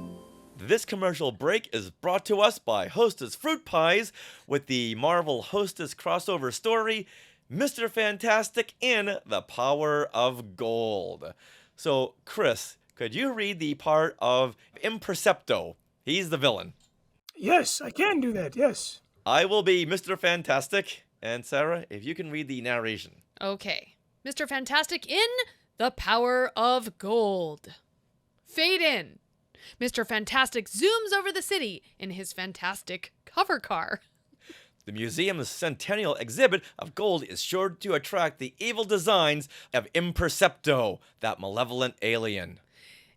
This commercial break is brought to us by Hostess Fruit Pies with the Marvel Hostess crossover story, Mr. Fantastic in the Power of Gold. So, Chris, could you read the part of Impercepto? He's the villain. Yes, I can do that, yes. I will be Mr. Fantastic. And Sarah, if you can read the narration. Okay. Mr. Fantastic in the Power of Gold. Fade in. Mr. Fantastic zooms over the city in his fantastic cover car. The museum's centennial exhibit of gold is sure to attract the evil designs of Impercepto, that malevolent alien.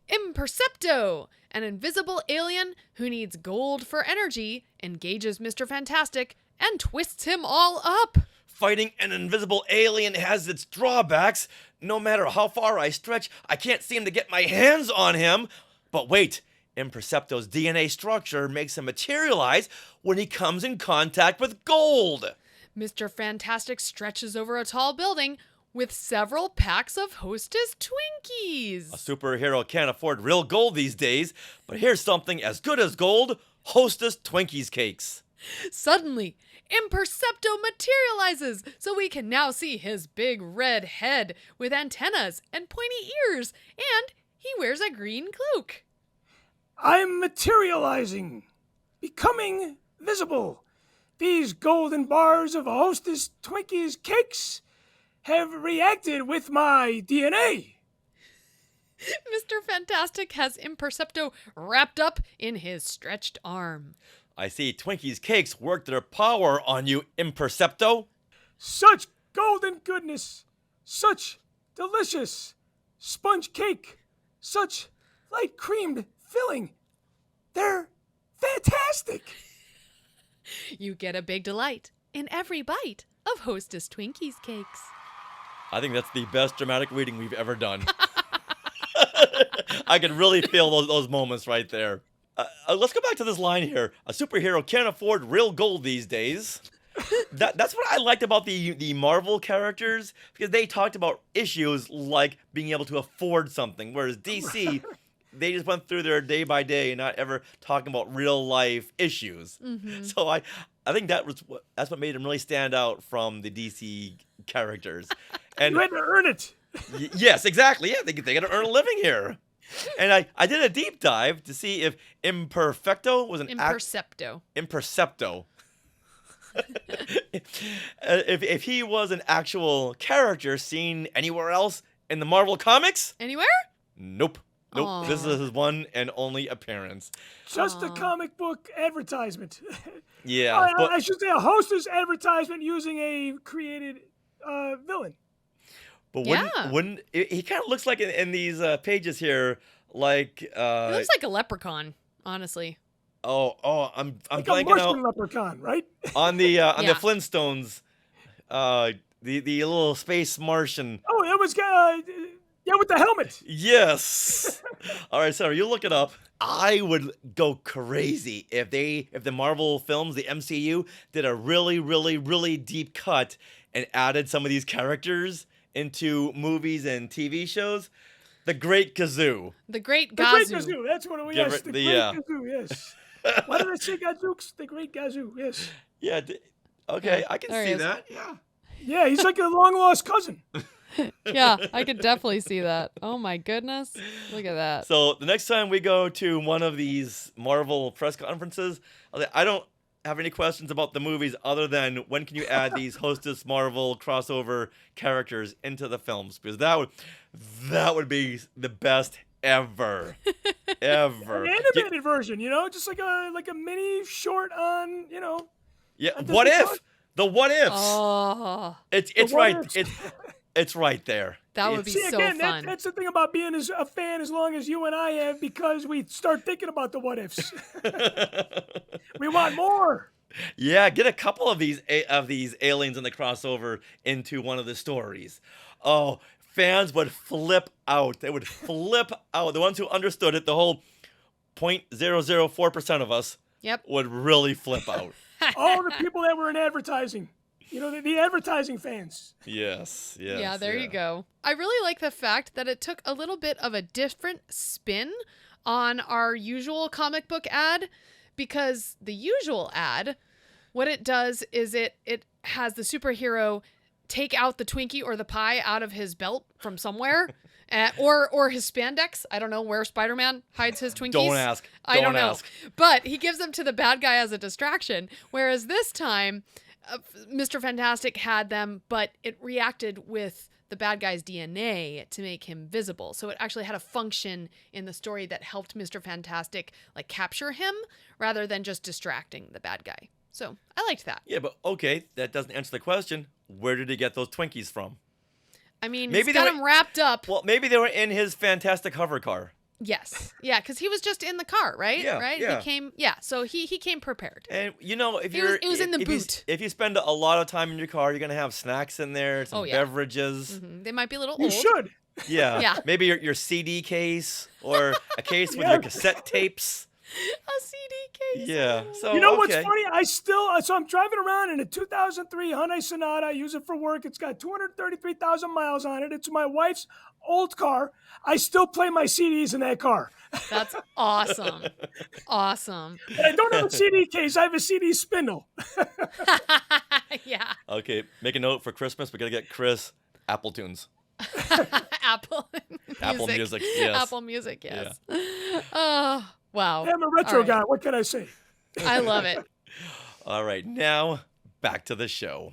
Impercepto, an invisible alien who needs gold for energy, engages Mr. Fantastic and twists him all up. Fighting an invisible alien has its drawbacks. No matter how far I stretch, I can't seem to get my hands on him. But wait, Impercepto's DNA structure makes him materialize when he comes in contact with gold. Mr. Fantastic stretches over a tall building with several packs of Hostess Twinkies. A superhero can't afford real gold these days, but here's something as good as gold: Hostess Twinkies cakes. Suddenly, Impercepto materializes, so we can now see his big red head with antennas and pointy ears, and he wears a green cloak. I'm materializing, becoming visible. These golden bars of Hostess Twinkies cakes have reacted with my DNA. Mr. Fantastic has Impercepto wrapped up in his stretched arm. I see Twinkies cakes work their power on you, Impercepto. Such golden goodness, such delicious sponge cake, such light creamed filling. They're fantastic. You get a big delight in every bite of Hostess Twinkies cakes. I think that's the best dramatic reading we've ever done. I can really feel those moments right there. Let's go back to this line here. A superhero can't afford real gold these days. That's what I liked about the Marvel characters, because they talked about issues like being able to afford something, whereas DC, they just went through their day by day and not ever talking about real life issues. Mm-hmm. So I think that's what made them really stand out from the DC characters. And you had to earn it. Yes, exactly. Yeah, they got to earn a living here. And I did a deep dive to see if Imperfecto was an Impercepto. Impercepto. if he was an actual character seen anywhere else in the Marvel comics? Anywhere? Nope. Aww. This is his one and only appearance. Just a comic book advertisement. Yeah. I should say a Hostess advertisement using a created villain. But wouldn't he kind of looks like in these pages here, like he looks like a leprechaun, honestly. I'm like blanking a Martian out leprechaun, right? on the Flintstones, the little space Martian. Oh, it was with the helmet. Yes. All right, Sarah, you look it up. I would go crazy if the Marvel films, the MCU, did a really, really, really deep cut and added some of these characters into movies and TV shows. The Great Kazoo. The Great Gazoo. The Great Gazoo. That's what it was. Yes, the Great Gazoo. Yes. Why did I say Gazooks? The Great Gazoo. Yes. Yeah. Okay, I can see that. Yeah. Yeah, he's like a long lost cousin. Yeah, I could definitely see that. Oh my goodness. Look at that. So the next time we go to one of these Marvel press conferences, I don't have any questions about the movies other than when can you add these Hostess Marvel crossover characters into the films, because that would be the best ever. Ever. An animated version, just like a mini short on, Yeah, what if? The what ifs. Oh. It's right. It's right there. That would be so fun. That's the thing about being a fan as long as you and I have, because we start thinking about the what ifs. We want more. Yeah, get a couple of these aliens in the crossover into one of the stories. Oh, fans would flip out. They would flip out. The ones who understood it, the whole 0.004% of us, would really flip out. All the people that were in advertising. The advertising fans. Yes. Yeah, there you go. I really like the fact that it took a little bit of a different spin on our usual comic book ad, because the usual ad, what it does is it has the superhero take out the Twinkie or the pie out of his belt from somewhere. Or his spandex. I don't know where Spider-Man hides his Twinkies. Don't ask. I don't know. But he gives them to the bad guy as a distraction. Whereas this time, Mr. Fantastic had them, but it reacted with the bad guy's DNA to make him visible. So it actually had a function in the story that helped Mr. Fantastic capture him rather than just distracting the bad guy. So I liked that. Yeah, but okay, that doesn't answer the question. Where did he get those Twinkies from? I mean, Maybe he's they got were- them wrapped up. Well, maybe they were in his fantastic hover car. Yes. Yeah, because he was just in the car, right? Yeah, right? yeah. He came, yeah, so he came prepared. And you know, if It was- you're it was in the if you- boot. if you spend a lot of time in your car, you're gonna have snacks in there, some Oh, yeah. beverages. They might be a little You old. should. Yeah. Yeah. Maybe your CD case or a case with Yeah. your cassette tapes. A CD case. Yeah. So You know what's okay. funny? So I'm driving around in a 2003 Hyundai Sonata. I use it for work. It's got 233,000 miles on it. It's my wife's old car. I still play my CDs in that car. That's awesome. Awesome. And I don't have a CD case. I have a CD spindle. Yeah. Okay, make a note for Christmas. We gotta get Chris Apple Tunes. Apple Apple Music, yes. Apple Music, yes. Oh, wow. I'm a retro All right. guy. What can I say? I love it. All right, now back to the show.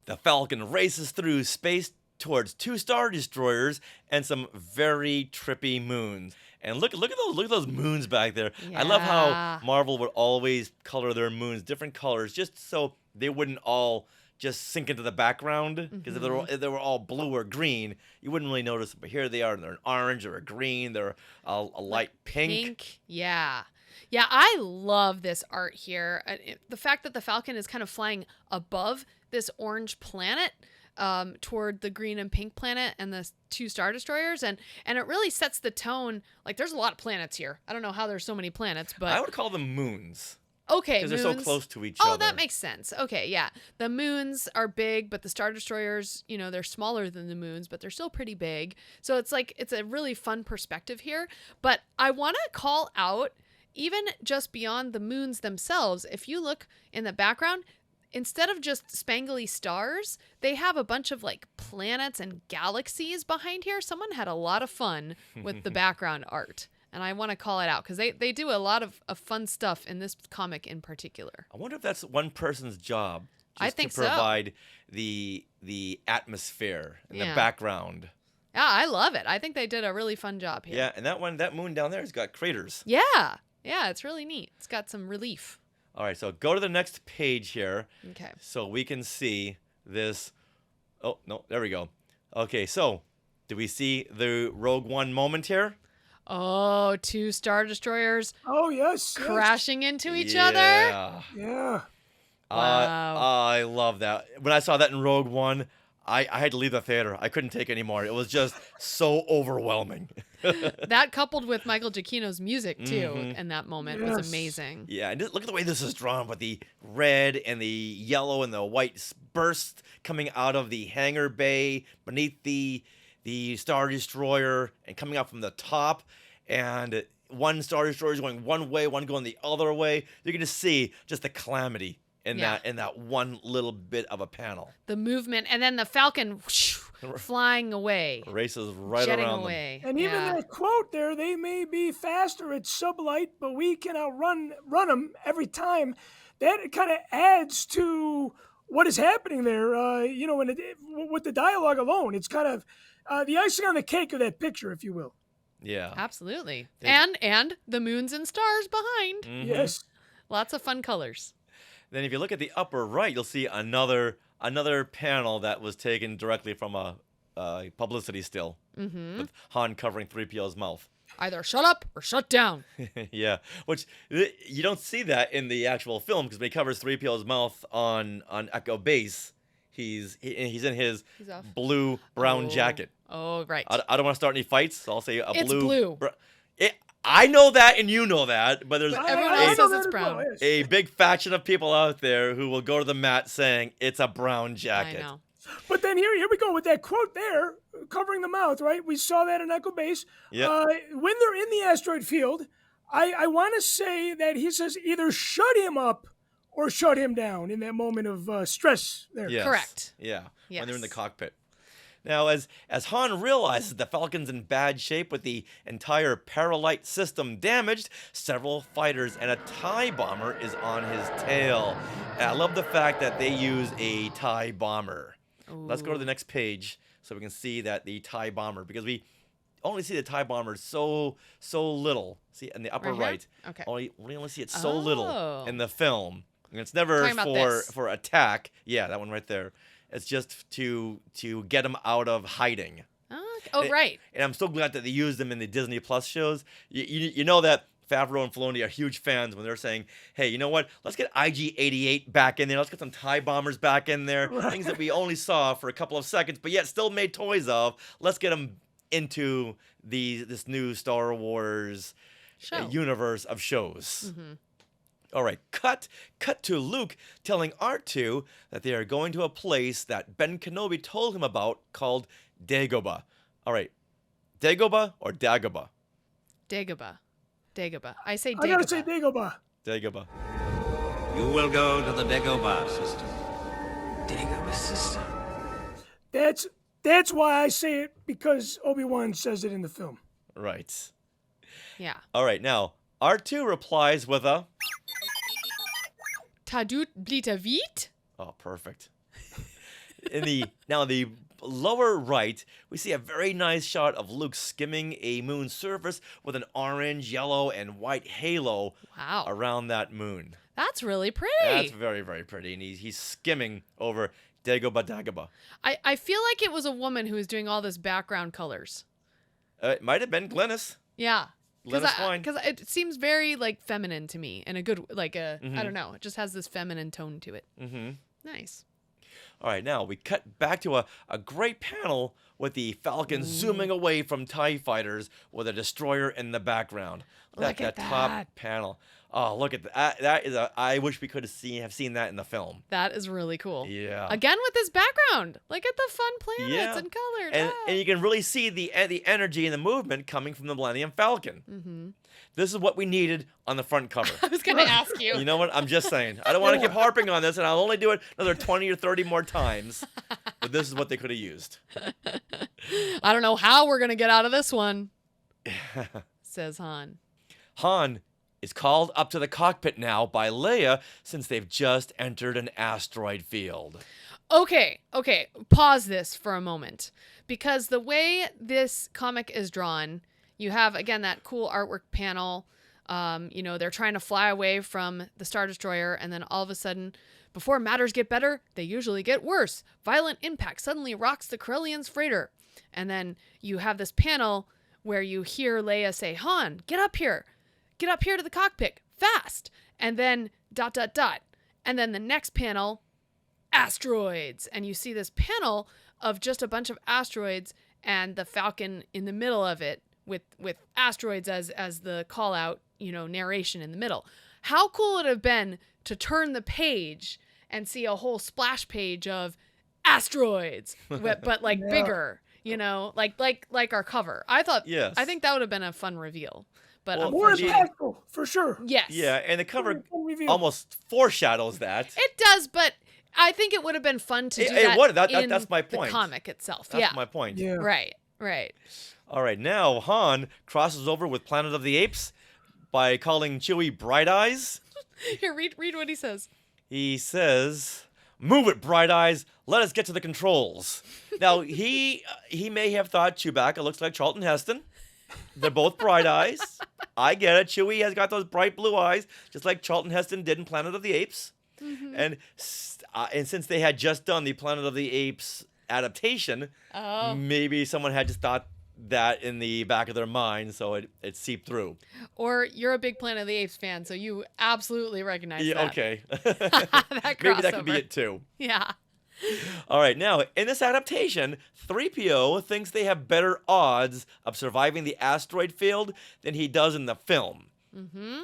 The Falcon races through space towards 2 Star Destroyers and some very trippy moons. And look at those moons back there. I love Yeah. how Marvel would always color their moons different colors, just so they wouldn't all just sink into the background. Because if they were all blue or green, you wouldn't really notice it. But here they are, and they're an orange or a green. They're a light pink. Yeah. Yeah, I love this art here. The fact that the Falcon is kind of flying above this orange planet toward the green and pink planet and the 2 Star Destroyers. And it really sets the tone. Like, there's a lot of planets here. I don't know how there's so many planets, but... I would call them moons. Okay, because they're so close to each other. other. Oh, that makes sense. Okay, yeah. The moons are big, but the Star Destroyers, they're smaller than the moons, but they're still pretty big. So it's a really fun perspective here. But I want to call out, even just beyond the moons themselves, if you look in the background, instead of just spangly stars, they have a bunch of planets and galaxies behind here. Someone had a lot of fun with the background art. And I want to call it out because they do a lot of fun stuff in this comic in particular. I wonder if that's one person's job. I Just think to so. provide the atmosphere and the Yeah. background. Yeah, I love it. I think they did a really fun job here. Yeah, and that moon down there has got craters. Yeah. Yeah, it's really neat. It's got some relief. All right, so go to the next page here. Okay. So we can see this. Oh, no, there we go. Okay, so do we see the Rogue One moment here? Oh, 2 Star Destroyers. Oh, yes. Crashing into each Yeah. other. Yeah. Wow. I love that. When I saw that in Rogue One, I had to leave the theater. I couldn't take it anymore. It was just so overwhelming. That coupled with Michael Giacchino's music, too, Mhm. in that moment Yes. was amazing. Yeah, and look at the way this is drawn with the red and the yellow and the white burst coming out of the hangar bay beneath the Star Destroyer and coming out from the top. And one Star Destroyer is going one way, one going the other way. You can just see just the calamity in Yeah. that one little bit of a panel. The movement, and then the Falcon whoosh, flying away. Races right jetting around away. And even Yeah. that quote there, they may be faster at sublight, but we can outrun them every time. That kind of adds to what is happening there. With the dialogue alone, it's kind of the icing on the cake of that picture, if you will. Yeah. Absolutely. And the moons and stars behind. Mhm. Yes. Lots of fun colors. Then if you look at the upper right, you'll see another panel that was taken directly from a publicity still with Han covering 3PO's mouth. Either shut up or shut down. Yeah, which you don't see that in the actual film because when he covers 3PO's mouth on Echo Base, he's in his He's off. blue brown jacket. Oh, right. I don't want to start any fights, so I'll say a It's blue. blue. I know that and you know that, but there's Everyone I else know says that it's as well, brown. yes. a big faction of people out there who will go to the mat saying it's a brown jacket. I know. But then here we go with that quote there, covering the mouth, right? We saw that in Echo Base. Yep. When they're in the asteroid field, I want to say that he says either shut him up or shut him down in that moment of stress there. Yes. Correct. Yeah. When they're in the Yes. cockpit. Now, as Han realizes the Falcon's in bad shape with the entire Paralite system damaged, several fighters and a TIE bomber is on his tail. And I love the fact that they use a TIE bomber. Let's go to the next page so we can see that the TIE bomber, because we only see the TIE bombers so little. See in the upper Right here? right. Okay. We only see it so little Oh. in the film. And it's never Talking about this. for attack. Yeah, that one right there. It's just to get them out of hiding. Oh, right. And I'm so glad that they used them in the Disney Plus shows. You know that Favreau and Filoni are huge fans when they're saying, hey, you know what? Let's get IG-88 back in there. Let's get some TIE bombers back in there. Things that we only saw for a couple of seconds, but yet still made toys of. Let's get them into this new Star Wars universe of shows. Mm-hmm. All right, cut to Luke telling R2 that they are going to a place that Ben Kenobi told him about called Dagobah. All right, Dagobah or Dagobah? Dagobah. I say Dagobah. I gotta say Dagobah. Dagobah. You will go to the Dagobah system. Dagobah system. That's why I say it, because Obi-Wan says it in the film. Right. Yeah. All right, now R2 replies with a Tadut Blitavit? Oh, perfect. In the lower right, we see a very nice shot of Luke skimming a moon surface with an orange, yellow, and white halo around that moon. That's really pretty. That's very, very pretty. And he's skimming over Dagobah. I feel like it was a woman who was doing all this background colors. It might have been Glynis. Yeah. Glynis Wein. Because it seems very like feminine to me, and a good I Mhm. don't know, it just has this feminine tone to it. Mm-hmm. Nice. All right, now we cut back to a great panel with the Falcon zooming away from TIE fighters with a destroyer in the background. Look at top that. panel. Oh, look at that. That is I wish we could have seen that in the film. That is really cool. Yeah. Again with this background. Look at the fun planets and colors. And you can really see the energy and the movement coming from the Millennium Falcon. Mm-hmm. This is what we needed on the front cover. I was going to ask you. You know what? I'm just saying. I don't want to keep harping on this, and I'll only do it another 20 or 30 more times. But this is what they could have used. I don't know how we're going to get out of this one, says Han. Han is called up to the cockpit now by Leia since they've just entered an asteroid field. Okay. Pause this for a moment. Because the way this comic is drawn, you have, again, that cool artwork panel. They're trying to fly away from the Star Destroyer, and then all of a sudden, before matters get better, they usually get worse. Violent impact suddenly rocks the Corellian's freighter. And then you have this panel where you hear Leia say, Han, get up here. Get up here to the cockpit, fast. And then ... And then the next panel, asteroids. And you see this panel of just a bunch of asteroids and the Falcon in the middle of it with asteroids as the call out, narration in the middle. How cool would it have been to turn the page and see a whole splash page of asteroids, but bigger, like our cover. I think that would have been a fun reveal. But more impactful, for sure. Yes. Yeah, and the cover almost foreshadows that. It does, but I think it would have been fun to do that. That's my point. The comic itself. That's my point. Yeah. Right. All right, now Han crosses over with Planet of the Apes by calling Chewie Bright Eyes. Here, read what he says. He says, "Move it, Bright Eyes. Let us get to the controls." Now, he may have thought Chewbacca looks like Charlton Heston. They're both bright eyes. I get it. Chewie has got those bright blue eyes, just like Charlton Heston did in Planet of the Apes. Mm-hmm. And since they had just done the Planet of the Apes adaptation, maybe someone had just thought that in the back of their mind, so it seeped through. Or you're a big Planet of the Apes fan, so you absolutely recognize that. Okay. That maybe that could be it too. Yeah. All right, now, in this adaptation, 3PO thinks they have better odds of surviving the asteroid field than he does in the film. Mm-hmm.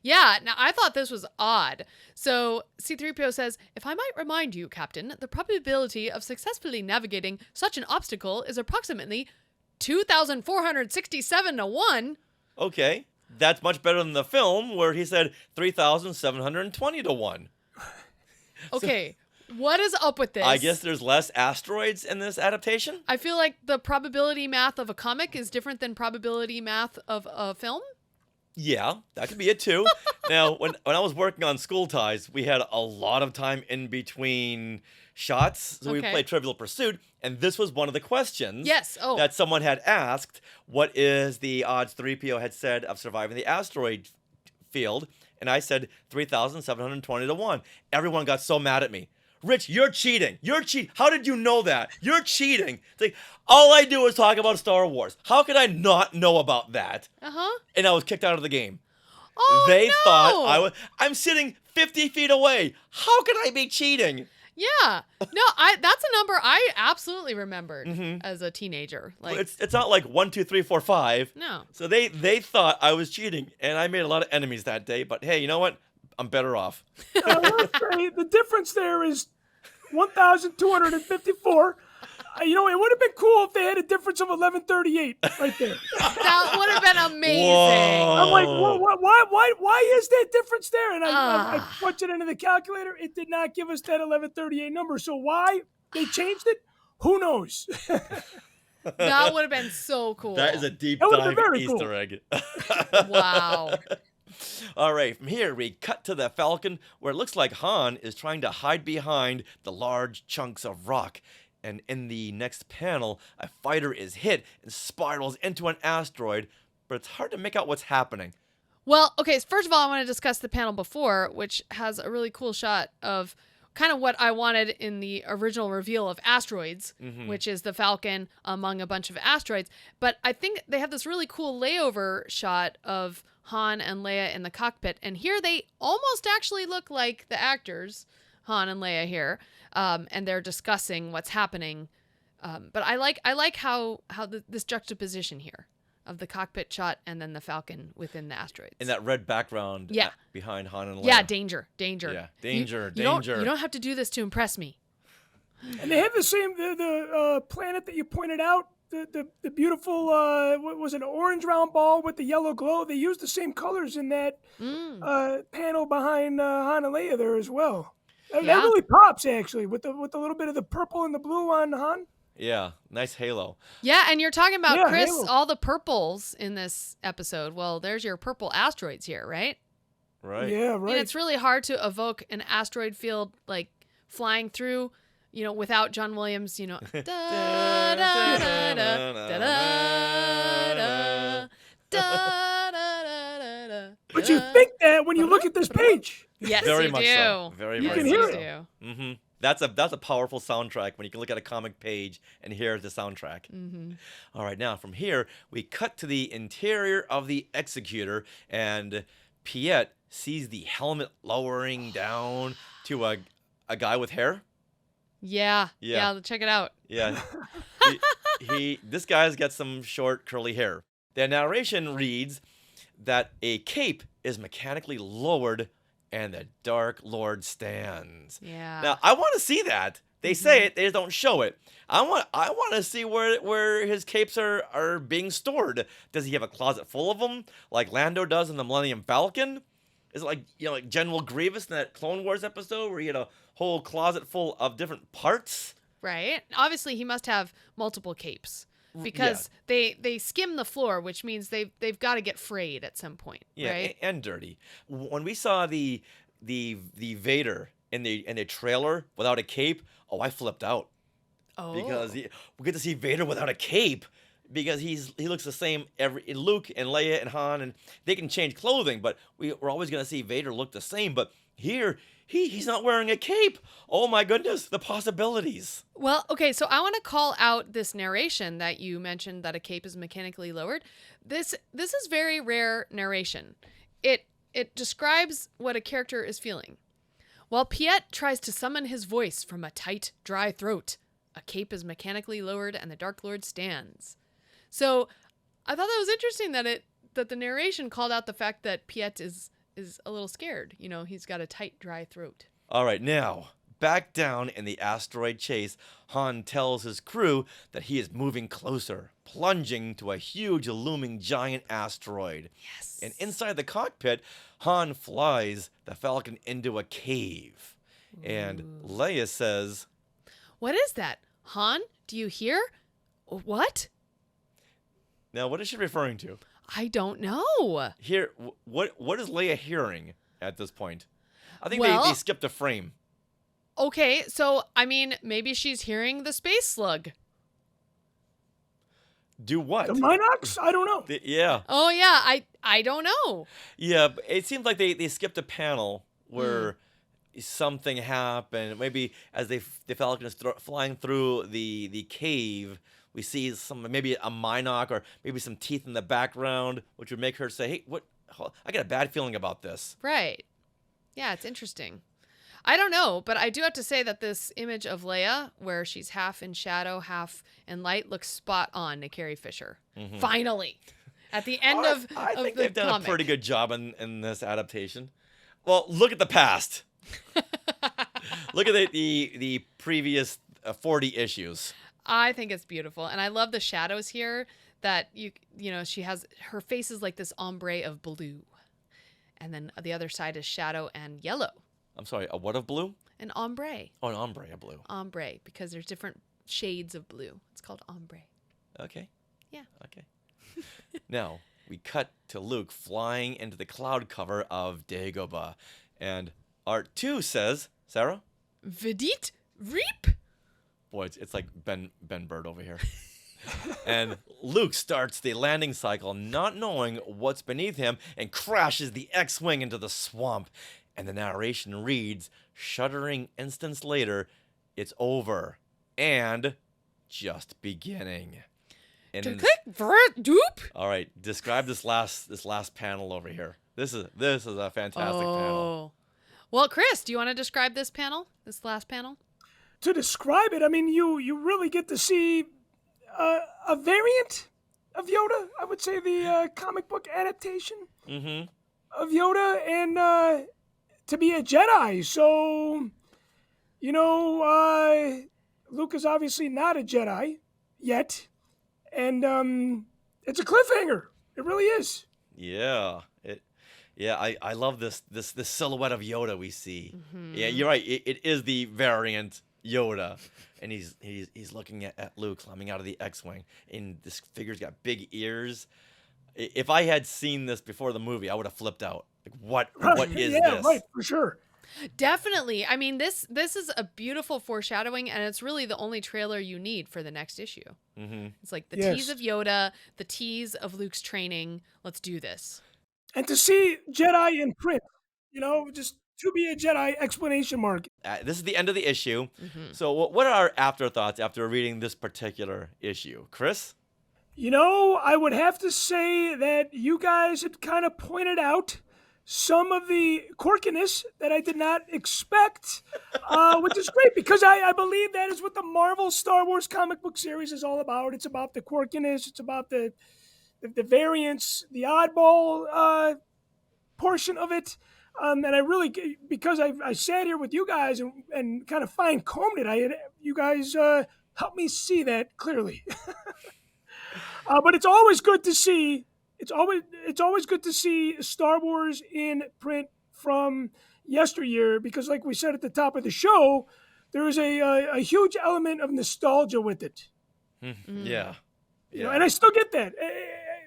Yeah, now I thought this was odd. So C-3PO says, "If I might remind you, Captain, the probability of successfully navigating such an obstacle is approximately 2,467 to 1. Okay, that's much better than the film where he said 3,720 to 1. Okay. What is up with this? I guess there's less asteroids in this adaptation? I feel like the probability math of a comic is different than probability math of a film. Yeah, that could be it too. Now, when I was working on School Ties, we had a lot of time in between shots, so we Okay. played Trivial Pursuit, and this was one of the questions Yes, oh. that someone had asked. What is the odds 3PO had said of surviving the asteroid field? And I said 3,720 to 1. Everyone got so mad at me. Rich, you're cheating. You're cheating. How did you know that? You're cheating. It's like, all I do is talk about Star Wars. How could I not know about that? Uh-huh. And I was kicked out of the game. Oh, They no. thought I'm sitting 50 feet away. How could I be cheating? Yeah. No, that's a number I absolutely remembered as a teenager. Like, It's not like 1, 2, 3, 4, 5. No. So they thought I was cheating, and I made a lot of enemies that day. But hey, you know what? I'm better off. Let's say the difference there is 1,254. You know, it would have been cool if they had a difference of 1138 right there. That would have been amazing. Whoa. I'm like, why is that difference there? And I punched it into the calculator. It did not give us that 1138 number. So why they changed it? Who knows? That would have been so cool. That is a deep That would've dive been very Easter cool. egg. Wow. All right, from here we cut to the Falcon, where it looks like Han is trying to hide behind the large chunks of rock. And in the next panel, a fighter is hit and spirals into an asteroid, but it's hard to make out what's happening. Well, okay, first of all, I want to discuss the panel before, which has a really cool shot of kind of what I wanted in the original reveal of Asteroids, which is the Falcon among a bunch of asteroids. But I think they have this really cool layover shot of Han and Leia in the cockpit. And here they almost actually look like the actors, Han and Leia here, and they're discussing what's happening. But I like how this juxtaposition here of the cockpit shot and then the Falcon within the asteroids. In that red background Yeah. behind Han and Leia. Yeah, danger. Yeah, danger. You don't have to do this to impress me. And they have the same the planet that you pointed out. The beautiful what was it, an orange round ball with the yellow glow. They used the same colors in that panel behind Han and Leia there as well. That really pops actually with the little bit of the purple and the blue on Han. Yeah, nice halo. Yeah, and you're talking about, Yeah, Chris, halo. all the purples in this episode. Well, there's your purple asteroids here, right? Right. Yeah, I mean, right. it's really hard to evoke an asteroid field like flying through, without John Williams, da da da da da da da da da da. But you think that when you look at this page. Yes, Very you much do. so. Very You much can so. hear it. Mm-hmm. That's a powerful soundtrack when you can look at a comic page and hear the soundtrack. Mm-hmm. All right, now from here we cut to the interior of the Executor, and Piet sees the helmet lowering down to a guy with hair. Yeah. Yeah. Yeah, check it out. Yeah, this guy's got some short curly hair. The narration reads that a cape is mechanically lowered and the Dark Lord stands. Yeah. Now, I want to see that. They say it, they just don't show it. I want to see where his capes are being stored. Does he have a closet full of them, like Lando does in the Millennium Falcon? Is it like General Grievous in that Clone Wars episode where he had a whole closet full of different parts? Right. Obviously, he must have multiple capes because they skim the floor, which means they've got to get frayed at some point. Yeah, right? and dirty. When we saw the Vader in the trailer without a cape, I flipped out. Oh. Because we get to see Vader without a cape because he looks the same in Luke and Leia and Han, and they can change clothing, but we're always gonna see Vader look the same. But here he's not wearing a cape. Oh my goodness, the possibilities. Well, okay, so I want to call out this narration that you mentioned that a cape is mechanically lowered. This is very rare narration. It describes what a character is feeling. While Piet tries to summon his voice from a tight, dry throat, a cape is mechanically lowered and the Dark Lord stands. So I thought that was interesting that the narration called out the fact that Piet is a little scared. He's got a tight, dry throat. All right, now back down in the Asteroid Chase, Han tells his crew that he is moving closer, plunging to a huge looming giant asteroid. Yes. And inside the cockpit, Han flies the Falcon into a cave. And Leia says, "What is that? Han, do you hear? What?" Now, what is she referring to? I don't know. Here, what is Leia hearing at this point? I think Well- they skipped a frame. Okay, so, I mean, maybe she's hearing the space slug. Do what? The Minox? I don't know. Yeah. Oh, yeah, I don't know. Yeah, but it seems like they skipped a panel where something happened. Maybe as the Falcon is flying through the cave, we see maybe a Minoc or maybe some teeth in the background, which would make her say, "Hey, what? I got a bad feeling about this." Right. Yeah, it's interesting. I don't know, but I do have to say that this image of Leia, where she's half in shadow, half in light, looks spot on to Carrie Fisher. Mhm. Finally. At the end of I think the they've done comic. a pretty good job in this adaptation. Well, look at the past. Look at the previous 40 issues. I think it's beautiful. And I love the shadows here that you know, she has her face is like this ombre of blue. And then the other side is shadow and yellow. I'm sorry, a what of blue? An ombre. Oh, an ombre of blue. Ombre, because there's different shades of blue. It's called ombre. Okay. Yeah. Okay. Now, we cut to Luke flying into the cloud cover of Dagobah. And Art 2 says, Sarah? Vedit Reap? Boy, it's like Ben Bird over here. And Luke starts the landing cycle, not knowing what's beneath him, and crashes the X-Wing into the swamp. And the narration reads, shuddering instants later, it's over. And just beginning. And all right, describe this last panel over here. This is a fantastic panel. Well, Chris, do you want to describe this panel? This last panel? To describe it, I mean, you really get to see a variant of Yoda. I would say the comic book adaptation of Yoda, and to be a Jedi. So, you know, Luke is obviously not a Jedi yet, and it's a cliffhanger. It really is. Yeah, I love this silhouette of Yoda we see. Yeah, you're right. It is the variant Yoda, and he's looking at Luke climbing out of the X-Wing, and this figure's got big ears. If I had seen this before the movie, I would have flipped out. Like, what is this? Yeah, right, for sure. Definitely. I mean, this is a beautiful foreshadowing, and it's really the only trailer you need for the next issue. It's like the tease of Yoda, the tease of Luke's training. Let's do this. And to see Jedi in print, you know, just to be a Jedi exclamation mark. This is the end of the issue. So what are our afterthoughts after reading this particular issue? Chris? You know, I would have to say that you guys had kind of pointed out some of the quirkiness that I did not expect, which is great because I believe that is what the Marvel Star Wars comic book series is all about. It's about the quirkiness. It's about the variance, the oddball portion of it. And I really, because I sat here with you guys and kind of fine-combed it, you guys helped me see that clearly. But it's always good to see. It's always good to see Star Wars in print from yesteryear because, like we said at the top of the show, there is a huge element of nostalgia with it. Yeah. You know, and I still get that.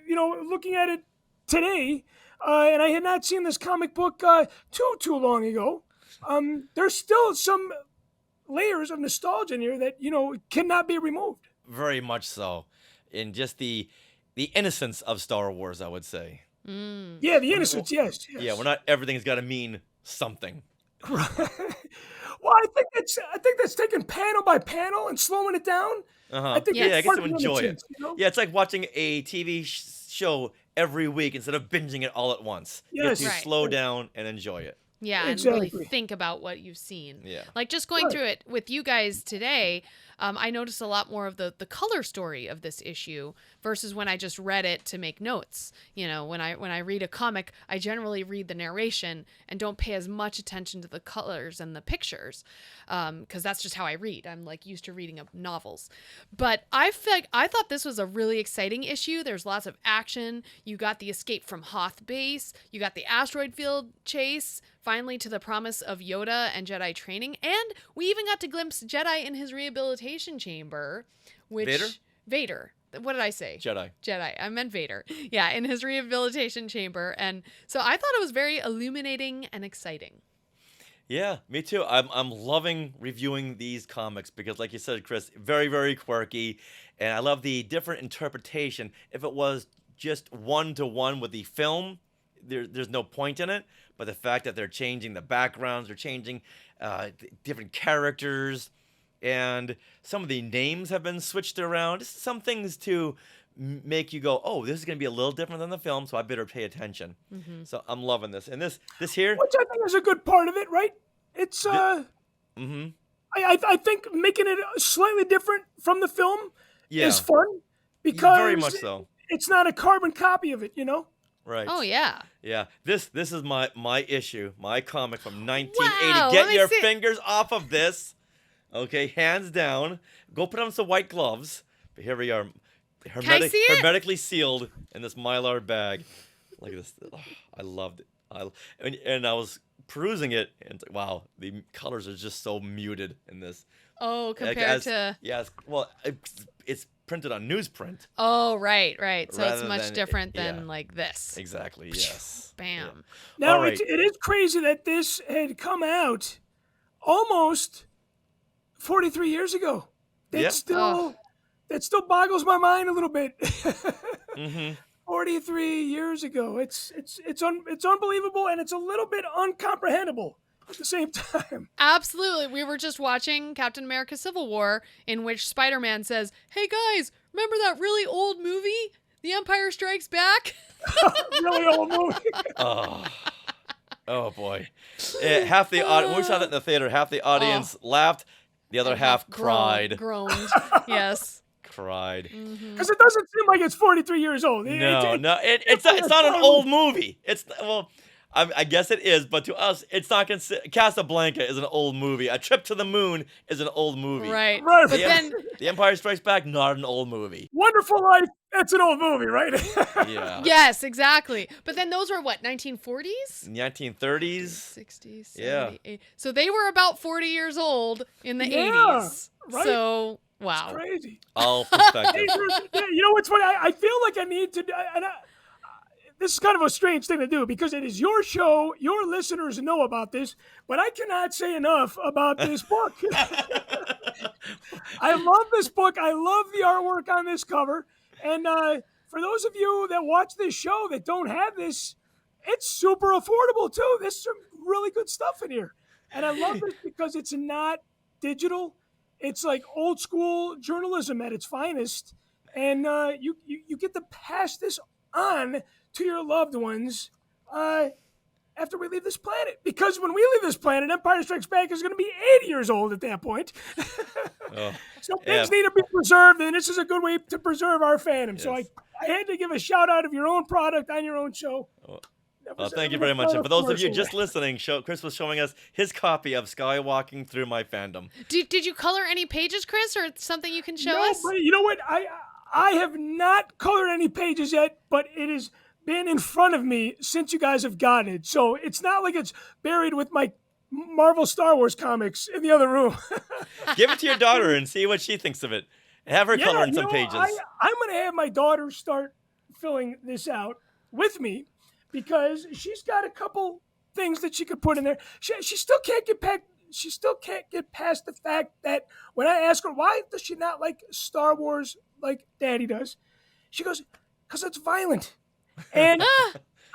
You know, looking at it today, and I had not seen this comic book too long ago. There's still some layers of nostalgia in here that, you know, cannot be removed. Very much so. In just the innocence of Star Wars, I would say. Yeah, the innocence, yes. Yeah, we're not everything's got to mean something. Well, I think that's taking panel by panel and slowing it down. I think I get to enjoy it. Sense, you know? Yeah, it's like watching a TV show every week instead of binging it all at once. You have to slow down and enjoy it. Yeah, and really think about what you've seen. Yeah. Like just going through it with you guys today, I noticed a lot more of the color story of this issue versus when I just read it to make notes. You know, when I read a comic, I generally read the narration and don't pay as much attention to the colors and the pictures because that's just how I read. I'm like used to reading novels. But I thought this was a really exciting issue. There's lots of action. You got the escape from Hoth base. You got the asteroid field chase. Finally to the promise of Yoda and Jedi training. And we even got to glimpse Jedi in his rehabilitation chamber, which... Vader? what did I say? Jedi. I meant Vader. Yeah, in his rehabilitation chamber. And so I thought it was very illuminating and exciting. Yeah, me too. I'm loving reviewing these comics because, like you said, Chris, very, very quirky. And I love the different interpretation. If it was just one-to-one with the film, there's no point in it. But the fact that they're changing the backgrounds, they're changing different characters, and some of the names have been switched around. Just some things to make you go, oh, this is going to be a little different than the film, so I better pay attention. Mm-hmm. So I'm loving this. And this here... Which I think is a good part of it, right? It's... Mm-hmm. I think making it slightly different from the film is fun. Because very much so. It's not a carbon copy of it, you know? Right. Oh, yeah. Yeah. This is my issue, my comic from 1980. Wow, Get your fingers off of this. Okay, hands down. Go put on some white gloves. But here we are, hermetically sealed in this Mylar bag. Look at this. Oh, I loved it. And I was perusing it, and it's like, wow, the colors are just so muted in this. Oh, compared to... Yes, well, it's printed on newsprint. Oh, right. So it's rather much than- different than like this. Exactly, yes. Bam. Now, All right. it is crazy that this had come out almost 43 years ago. That still boggles my mind a little bit. Mm-hmm. 43 years ago. It's unbelievable, and it's a little bit uncomprehendable at the same time. Absolutely. We were just watching Captain America Civil War, in which Spider-Man says, hey guys, remember that really old movie? The Empire Strikes Back? Really old movie. Oh boy. Half the audience, we saw that in the theater, half the audience laughed, the other half cried. Groaned. Yes. Cried. Because it doesn't seem like it's 43 years old. It's not an old movie. I guess it is, but to us, it's not considered. Casablanca is an old movie. A Trip to the Moon is an old movie. Right. But then The Empire Strikes Back, not an old movie. Wonderful Life, that's an old movie, right? Yeah. Yes, exactly. But then those were what, 1940s? 1930s. 60s, 70s. Yeah. So they were about 40 years old in the 80s. Right. So, wow. It's crazy. All perspective. You know what's funny? I feel like I need to... this is kind of a strange thing to do because it is your show. Your listeners know about this, but I cannot say enough about this book. I love this book. I love the artwork on this cover. And for those of you that watch this show that don't have this, it's super affordable too. There's some really good stuff in here. And I love this because it's not digital. It's like old school journalism at its finest. And you get to pass this on to your loved ones after we leave this planet. Because when we leave this planet, Empire Strikes Back is going to be 80 years old at that point. So things need to be preserved, and this is a good way to preserve our fandom. Yes. So I had to give a shout out of your own product on your own show. Well, thank you very much. And for those of you just listening, Chris was showing us his copy of Skywalking Through My Fandom. Did you color any pages, Chris, or something you can show us? But you know what? I have not colored any pages yet, but it has been in front of me since you guys have gotten it. So it's not like it's buried with my Marvel Star Wars comics in the other room. Give it to your daughter and see what she thinks of it. Have her color in some pages. I'm going to have my daughter start filling this out with me because she's got a couple things that she could put in there. She still can't get past. She still can't get past the fact that when I ask her why does she not like Star Wars like Daddy does, she goes, "'Cause it's violent." And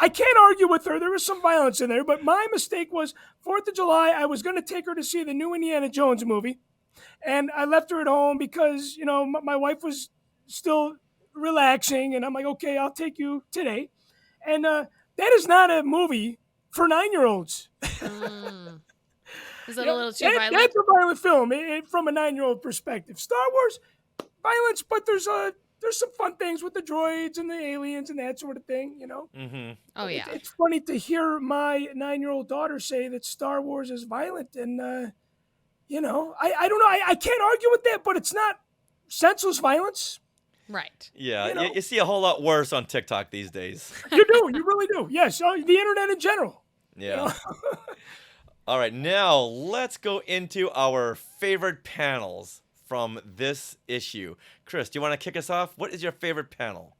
I can't argue with her. There is some violence in there, but my mistake was 4th of July. I was going to take her to see the new Indiana Jones movie, and I left her at home because, you know, my wife was still relaxing, and I'm like, okay, I'll take you today. And that is not a movie for 9-year-olds. Is it a little too violent? That's a violent film from a 9-year-old perspective. Star Wars, violence, but there's some fun things with the droids and the aliens and that sort of thing, you know? Mm-hmm. Oh, yeah. It's funny to hear my 9-year-old daughter say that Star Wars is violent. And, you know, I don't know. I can't argue with that, but it's not senseless violence. Right. Yeah, You know? you see a whole lot worse on TikTok these days. You do. You really do. Yes. The internet in general. Yeah. You know? All right, now let's go into our favorite panels from this issue. Cris, do you want to kick us off? What is your favorite panel?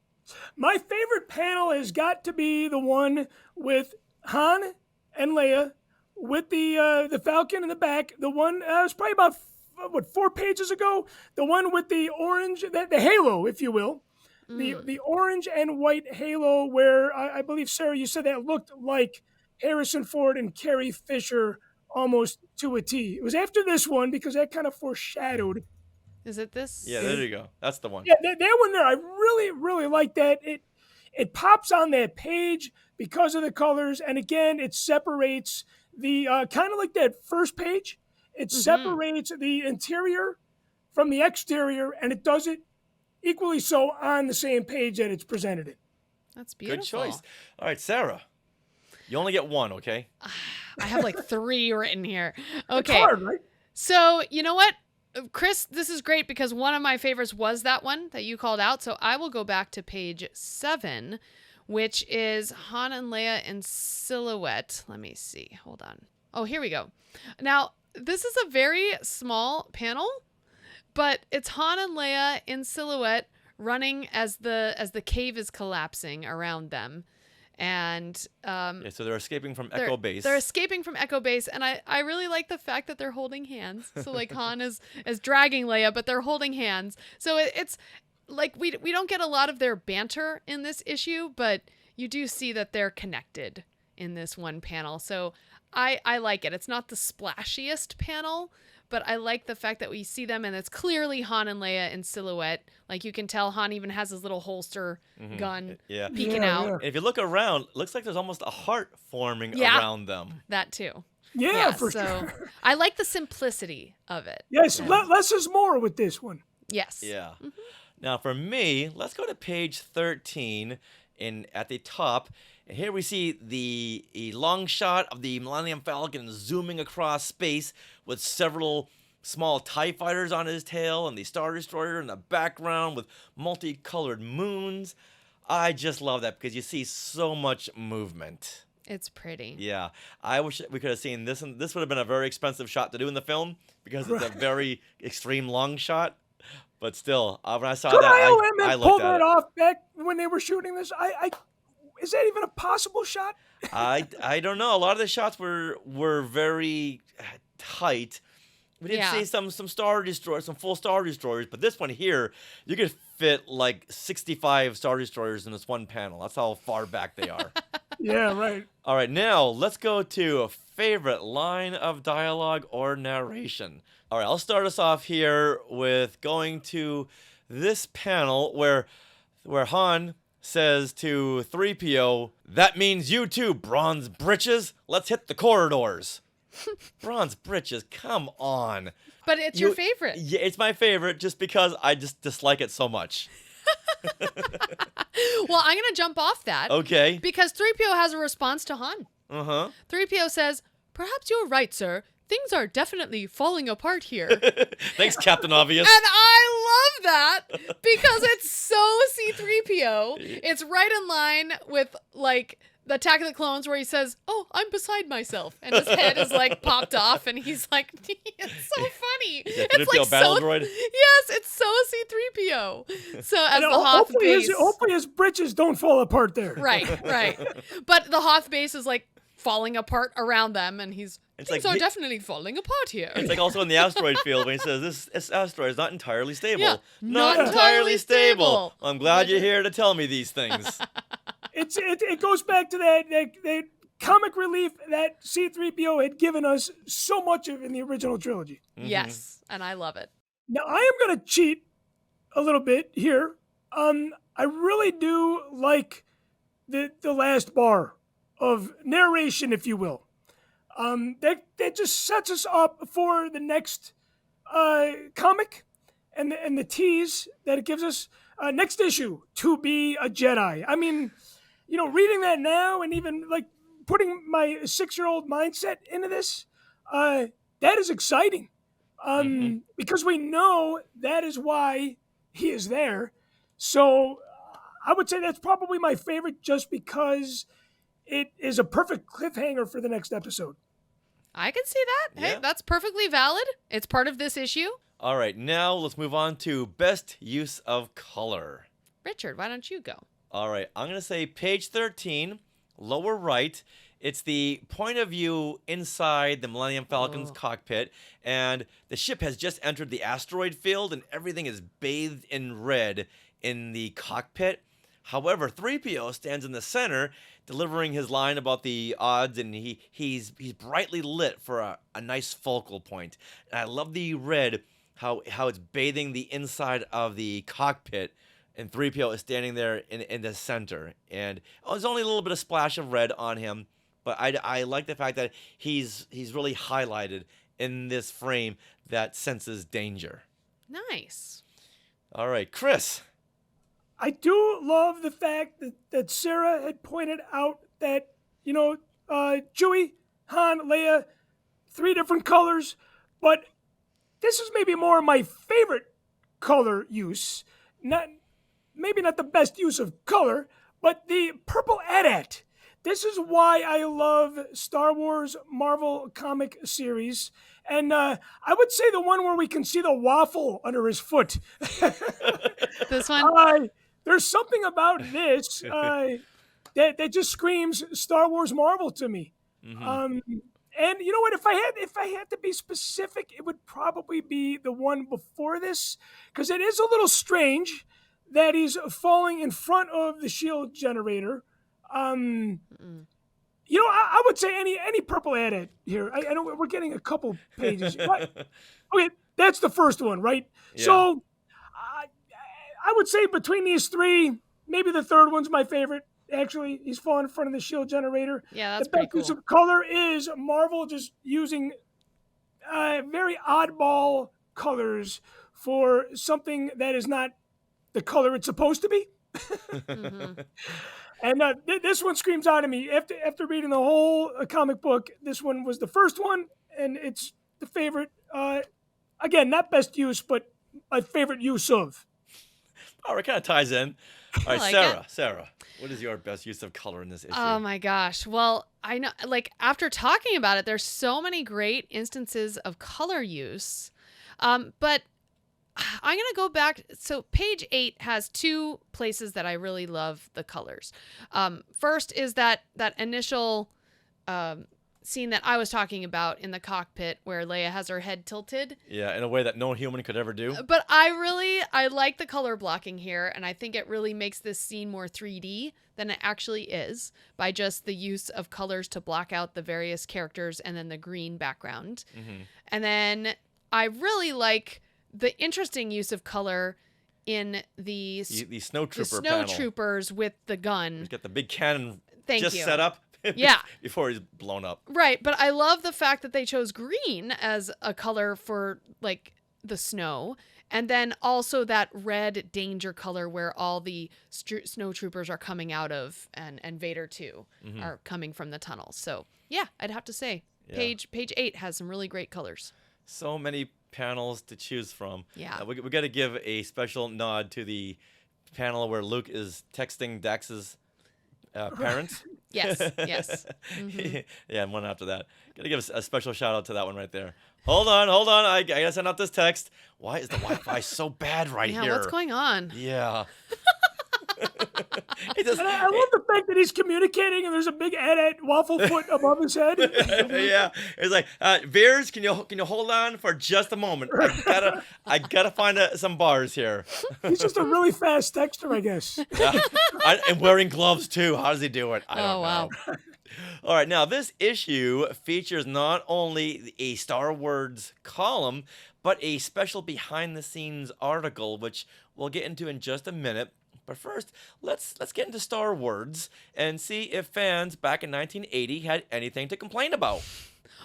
My favorite panel has got to be the one with Han and Leia with the Falcon in the back. The one was probably about 4 pages ago. The one with the orange, the halo, if you will, the orange and white halo, where I believe, Sarah, you said that looked like Harrison Ford and Carrie Fisher almost to a T. It was after this one because that kind of foreshadowed. Is it this? Yeah, there you go. That's the one. Yeah, that one there. I really, really like that. It pops on that page because of the colors, and again, it separates the kind of like that first page. It separates the interior from the exterior, and it does it equally so on the same page that it's presented in. That's beautiful. Good choice. All right, Sarah. You only get one, okay? I have like 3 written here. Okay. It's hard, right? So, you know what? Cris, this is great because one of my favorites was that one that you called out. So I will go back to page 7, which is Han and Leia in silhouette. Let me see. Hold on. Oh, here we go. Now, this is a very small panel, but it's Han and Leia in silhouette running as the cave is collapsing around them. And so they're escaping from Echo Base. They're escaping from Echo Base, and I really like the fact that they're holding hands. So like Han is dragging Leia, but they're holding hands. So it's like we don't get a lot of their banter in this issue, but you do see that they're connected in this one panel. So I like it. It's not the splashiest panel, but I like the fact that we see them, and it's clearly Han and Leia in silhouette. Like, you can tell Han even has his little holster gun peeking out. And if you look around, it looks like there's almost a heart forming around them. That too. Yeah, for sure. I like the simplicity of it. Yes, less is more with this one. Yes. Yeah. Now, for me, let's go to page 13 at the top. And here we see a long shot of the Millennium Falcon zooming across space with several small TIE fighters on his tail and the Star Destroyer in the background with multicolored moons. I just love that because you see so much movement. It's pretty. Yeah. I wish we could have seen this, and this would have been a very expensive shot to do in the film because it's a very extreme long shot. But still, when I saw that, I looked pulled at that it. off back when they were shooting this. Is that even a possible shot? I don't know. A lot of the shots were very tight. We did see some Star Destroyers, some full Star Destroyers, but this one here, you could fit like 65 Star Destroyers in this one panel. That's how far back they are. Yeah, right. All right, now let's go to a favorite line of dialogue or narration. All right, I'll start us off here with going to this panel where Han says to 3PO, "That means you too, Bronze Britches. Let's hit the corridors." Bronze Britches, come on. But it's your favorite. Yeah, it's my favorite just because I just dislike it so much. Well, I'm going to jump off that. Okay. Because 3PO has a response to Han. 3PO says, "Perhaps you're right, sir. Things are definitely falling apart here." Thanks, Captain Obvious. And I love that because it's so C-3PO. It's right in line with, like, the Attack of the Clones where he says, "Oh, I'm beside myself." And his head is, like, popped off, and he's like, it's so funny. Yeah, it's like battle so, droid. yes, it's so C-3PO. So as the Hoth base. Hopefully his britches don't fall apart there. Right. But the Hoth base is, like, falling apart around them, and things are definitely falling apart here. It's like also in the asteroid field when he says, this asteroid is not entirely stable. Yeah, not entirely stable. Well, I'm glad you're here to tell me these things. It goes back to that comic relief that C-3PO had given us so much of in the original trilogy. Yes, and I love it. Now, I am going to cheat a little bit here. I really do like the last bar of narration, if you will. That just sets us up for the next comic and the tease that it gives us. Next issue, To Be a Jedi. I mean, reading that now and even like putting my 6-year-old mindset into this, that is exciting. Because we know that is why he is there. So I would say that's probably my favorite just because it is a perfect cliffhanger for the next episode. I can see that. Hey, that's perfectly valid. It's part of this issue. All right, now let's move on to best use of color. Richard, why don't you go? All right, I'm going to say page 13, lower right. It's the point of view inside the Millennium Falcon's cockpit, and the ship has just entered the asteroid field, and everything is bathed in red in the cockpit. However, 3PO stands in the center, delivering his line about the odds, and he's brightly lit for a nice focal point. And I love the red, how it's bathing the inside of the cockpit, and 3PO is standing there in the center. And there's only a little bit of splash of red on him, but I like the fact that he's really highlighted in this frame that senses danger. Nice. All right, Chris. I do love the fact that Sarah had pointed out that, Chewie, Han, Leia, 3 different colors, but this is maybe more my favorite color use. Maybe not the best use of color, but the purple AT-AT. This is why I love Star Wars Marvel comic series. And I would say the one where we can see the waffle under his foot. This one? There's something about this that just screams Star Wars Marvel to me. Mm-hmm. And you know what? If I had to be specific, it would probably be the one before this, because it is a little strange that he's falling in front of the shield generator. I would say any purple AT-AT here. I know we're getting a couple pages. Okay, that's the first one, right? Yeah. So I would say between these 3, maybe the third one's my favorite. Actually, he's falling in front of the shield generator. Yeah, that's the best pretty cool. use of color is Marvel just using very oddball colors for something that is not the color it's supposed to be. Mm-hmm. And this one screams out at me. After reading the whole comic book, this one was the first one, and it's the favorite. Again, not best use, but my favorite use of. Oh, it kind of ties in. All right, like Sarah, what is your best use of color in this issue? Oh my gosh. Well, I know, after talking about it, there's so many great instances of color use. But I'm going to go back. So page 8 has 2 places that I really love the colors. First is that scene initial that I was talking about in the cockpit where Leia has her head tilted. Yeah, in a way that no human could ever do. But I like the color blocking here, and I think it really makes this scene more 3D than it actually is by just the use of colors to block out the various characters and then the green background. Mm-hmm. And then I really like the interesting use of color in the snowtrooper panel. Snowtroopers with the gun. He's got the big cannon Thank you. set up. Yeah. Before he's blown up. Right, but I love the fact that they chose green as a color for the snow, and then also that red danger color where all the snowtroopers are coming out of, and Vader too are coming from the tunnels. So yeah, I'd have to say page 8 has some really great colors. So many panels to choose from. Yeah. We got to give a special nod to the panel where Luke is texting Dax's parents. Yes. Mm-hmm. Yeah, and one after that. Gotta give a special shout out to that one right there. Hold on. I gotta send out this text. Why is the Wi-Fi so bad here? Yeah, what's going on? Yeah. And I love the fact that he's communicating and there's a big AT-AT waffle foot above his head. Yeah, it's like Veers, can you hold on for just a moment? I gotta find some bars here. He's just a really fast texter, I guess. And wearing gloves too. How does he do it? I don't know. Wow. All right, now this issue features not only a Star Wars column, but a special behind-the-scenes article, which we'll get into in just a minute. But first, let's get into Star Wars and see if fans back in 1980 had anything to complain about.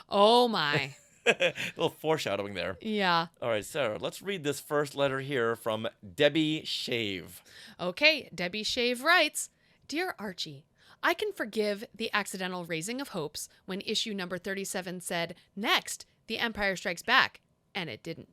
Oh my. A little foreshadowing there. Yeah. All right, Sarah, let's read this first letter here from Debbie Shave. Okay, Debbie Shave writes, Dear Archie, I can forgive the accidental raising of hopes when issue number 37 said, Next, The Empire Strikes Back, and it didn't.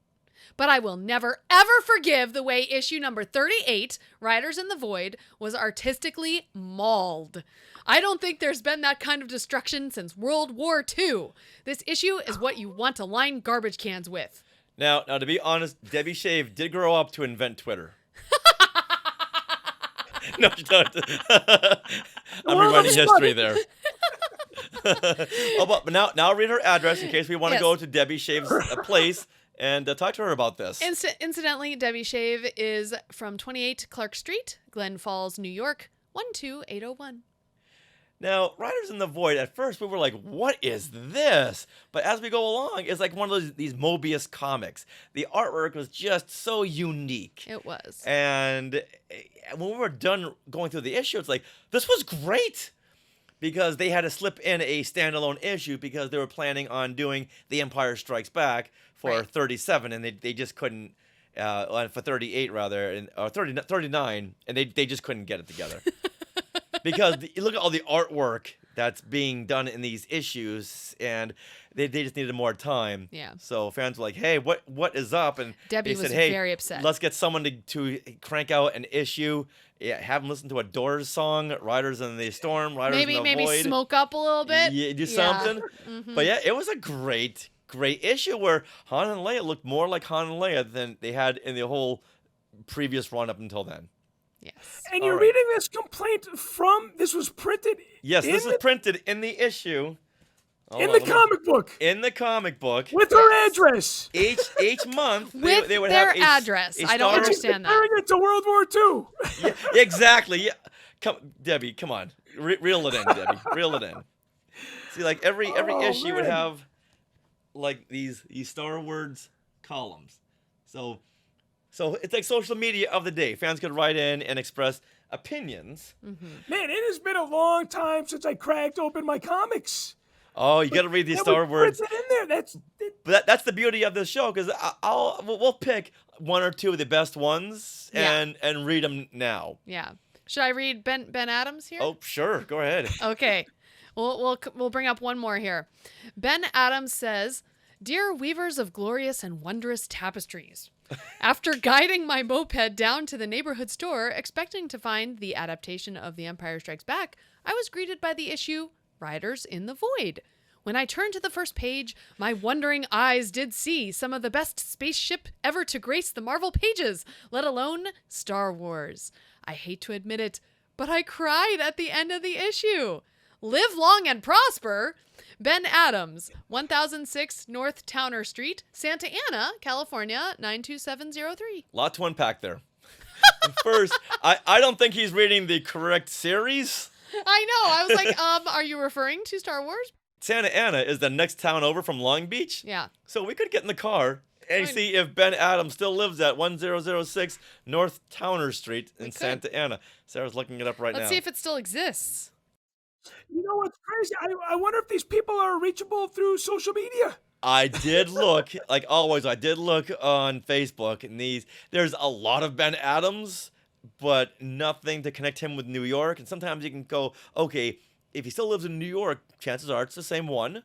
But I will never, ever forgive the way issue number 38, Riders in the Void, was artistically mauled. I don't think there's been that kind of destruction since World War II. This issue is what you want to line garbage cans with. Now, to be honest, Debbie Shave did grow up to invent Twitter. No, she don't. I'm rewriting history there. But now read her address in case we want to go to Debbie Shave's place and talk to her about this. Incidentally, Debbie Shave is from 28 Clark Street, Glen Falls, New York, 12801. Now, Riders in the Void, at first we were like, what is this? But as we go along, it's like one of these Mobius comics. The artwork was just so unique. It was. And when we were done going through the issue, it's like, this was great. Because they had to slip in a standalone issue because they were planning on doing The Empire Strikes Back for 37, and they just couldn't, for 38 rather, or 39, and they just couldn't get it together. Because you look at all the artwork that's being done in these issues, and they just needed more time. Yeah. So fans were like, hey, what is up? And Debbie they was said, hey, very upset. Let's get someone to crank out an issue. Yeah, have them listen to a Doors song, Riders in the Storm, Riders in the Void. Maybe smoke up a little bit. Yeah, do something. Mm-hmm. But yeah, it was a great issue where Han and Leia looked more like Han and Leia than they had in the whole previous run up until then. Yes. And you're reading this complaint this was printed Yes, this is printed in the issue. In the comic book. In the comic book. With her address. Each month they would their have address. I don't understand that. Comparing it to World War II. Yeah, exactly. Yeah. Debbie, come on. Reel it in, Debbie. Reel it in. See, like every issue would have like these Star Wars columns. So it's like social media of the day. Fans could write in and express opinions. Mm-hmm. Man, it has been a long time since I cracked open my comics. Oh, you got to read these Star Wars. In there. That's the beauty of this show, because we'll pick one or two of the best ones and read them now. Yeah. Should I read Ben Adams here? Oh, sure. Go ahead. Okay. We'll bring up one more here. Ben Adams says, "Dear weavers of glorious and wondrous tapestries, after guiding my moped down to the neighborhood store, expecting to find the adaptation of The Empire Strikes Back, I was greeted by the issue Riders in the Void. When I turned to the first page, my wondering eyes did see some of the best spaceship ever to grace the Marvel pages, let alone Star Wars. I hate to admit it, but I cried at the end of the issue. Live long and prosper. Ben Adams, 1006 North Towner Street, Santa Ana, California, 92703. Lot to unpack there. First, I don't think he's reading the correct series. I know. I was like, are you referring to Star Wars? Santa Ana is the next town over from Long Beach. Yeah. So we could get in the car and see if Ben Adams still lives at 1006 North Towner Street in Santa Ana. Sarah's looking it up right now. Let's see if it still exists. You know what's crazy? I wonder if these people are reachable through social media. I did look, like always, I did look on Facebook, and there's a lot of Ben Adams, but nothing to connect him with New York. And sometimes you can go, okay, if he still lives in New York, chances are it's the same one.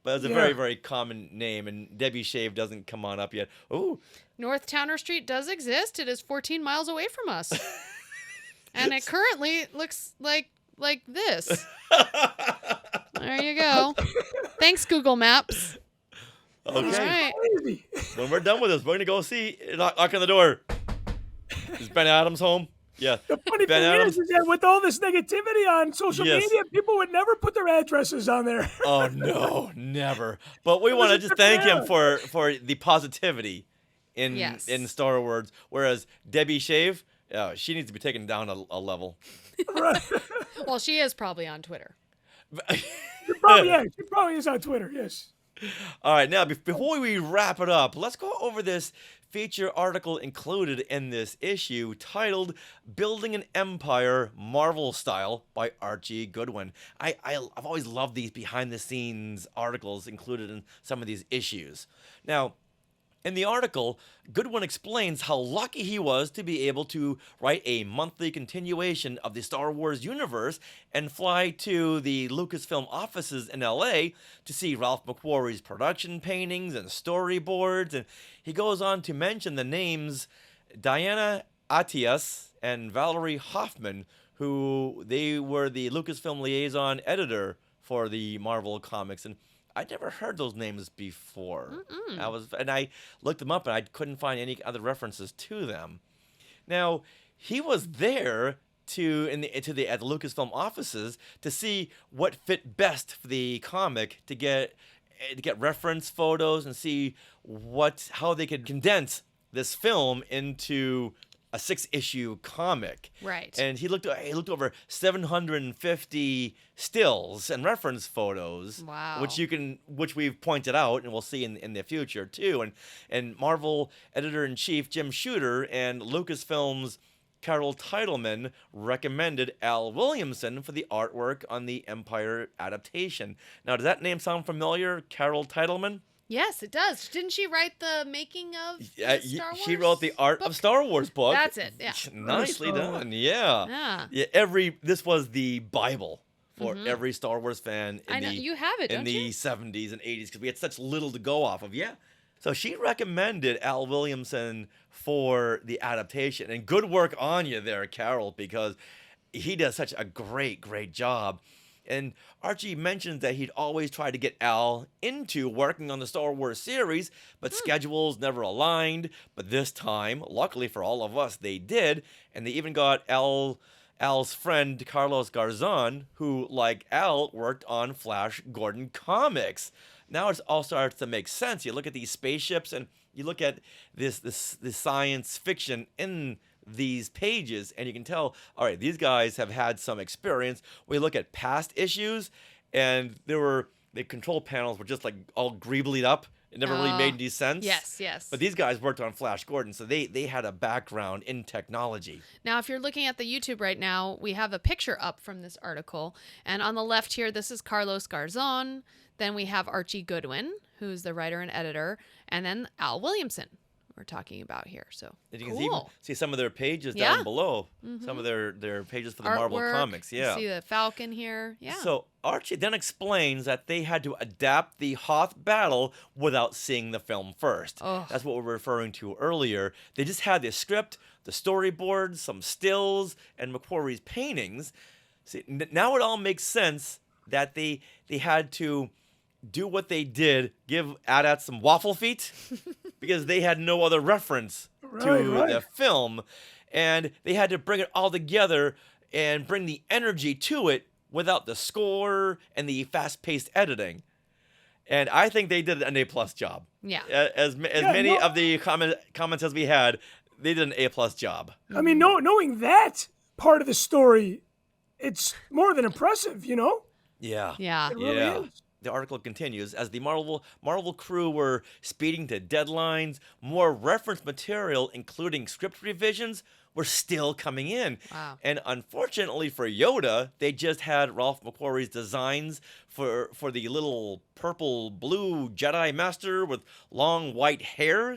But it's a very, very common name, and Debbie Shave doesn't come on up yet. Ooh. North Towner Street does exist. It is 14 miles away from us. And it currently looks like this. There you go. Thanks, Google Maps. Okay. All right. When we're done with this, we're going to go see, knock on the door. Is Ben Adams home? Yeah. The funny thing is that with all this negativity on social media, people would never put their addresses on there. Oh, no, never. But we want to just thank him for the positivity in Star Wars. Whereas Debbie Shave, she needs to be taken down a level. Well, she is probably on Twitter. She probably is on Twitter, yes. All right, now, before we wrap it up, let's go over this feature article included in this issue titled Building an Empire Marvel Style by Archie Goodwin. I've always loved these behind-the-scenes articles included in some of these issues. Now, in the article, Goodwin explains how lucky he was to be able to write a monthly continuation of the Star Wars universe and fly to the Lucasfilm offices in LA to see Ralph McQuarrie's production paintings and storyboards. And he goes on to mention the names Diana Atias and Valerie Hoffman, who they were the Lucasfilm liaison editor for the Marvel comics. And I'd never heard those names before. I looked them up and I couldn't find any other references to them. Now, he was there at the Lucasfilm offices to see what fit best for the comic, to get reference photos and see how they could condense this film into a 6-issue comic. Right. And he looked over 750 stills and reference photos. Wow. Which we've pointed out and we'll see in the future too. And Marvel editor-in-chief Jim Shooter and Lucasfilm's Carol Titleman recommended Al Williamson for the artwork on the Empire adaptation. Now, does that name sound familiar, Carol Titleman? Yes, it does. Didn't she write the making of Star Wars? She wrote the Art of Star Wars book. That's it, yeah. Nicely done, yeah. This was the Bible for every Star Wars fan you have it, in the 70s and 80s, because we had such little to go off of, So she recommended Al Williamson for the adaptation. And good work on you there, Carol, because he does such a great, great job. And Archie mentions that he'd always tried to get Al into working on the Star Wars series, but schedules never aligned. But this time, luckily for all of us, they did. And they even got Al's friend, Carlos Garzón, who, like Al, worked on Flash Gordon comics. Now it all starts to make sense. You look at these spaceships and you look at this science fiction in these pages, and you can tell, all right, these guys have had some experience. We look at past issues, and the control panels were just like all greeblied up. It never really made any sense. Yes. But these guys worked on Flash Gordon, so they had a background in technology. Now, if you're looking at the YouTube right now, we have a picture up from this article. And on the left here, this is Carlos Garzón. Then we have Archie Goodwin, who's the writer and editor. And then Al Williamson, we're talking about here. So and you can even see some of their pages down below. Some of their pages for the Marvel comics. You see the Falcon here. So Archie then explains that they had to adapt the Hoth battle without seeing the film first. That's what we were referring to earlier. They just had the script, the storyboards, some stills, and McQuarrie's paintings. See, now it all makes sense that they had to do what they did, give AT-AT some waffle feet, because they had no other reference to the film, and they had to bring it all together and bring the energy to it without the score and the fast-paced editing. And I think they did an A+ job. Yeah. As many of the comments as we had, they did an A+ job. I mean, knowing that part of the story, it's more than impressive, you know? Yeah. Yeah. It really is. The article continues, as the Marvel crew were speeding to deadlines, more reference material, including script revisions, were still coming in. Wow. And unfortunately for Yoda, they just had Ralph McQuarrie's designs for the little purple-blue Jedi Master with long white hair.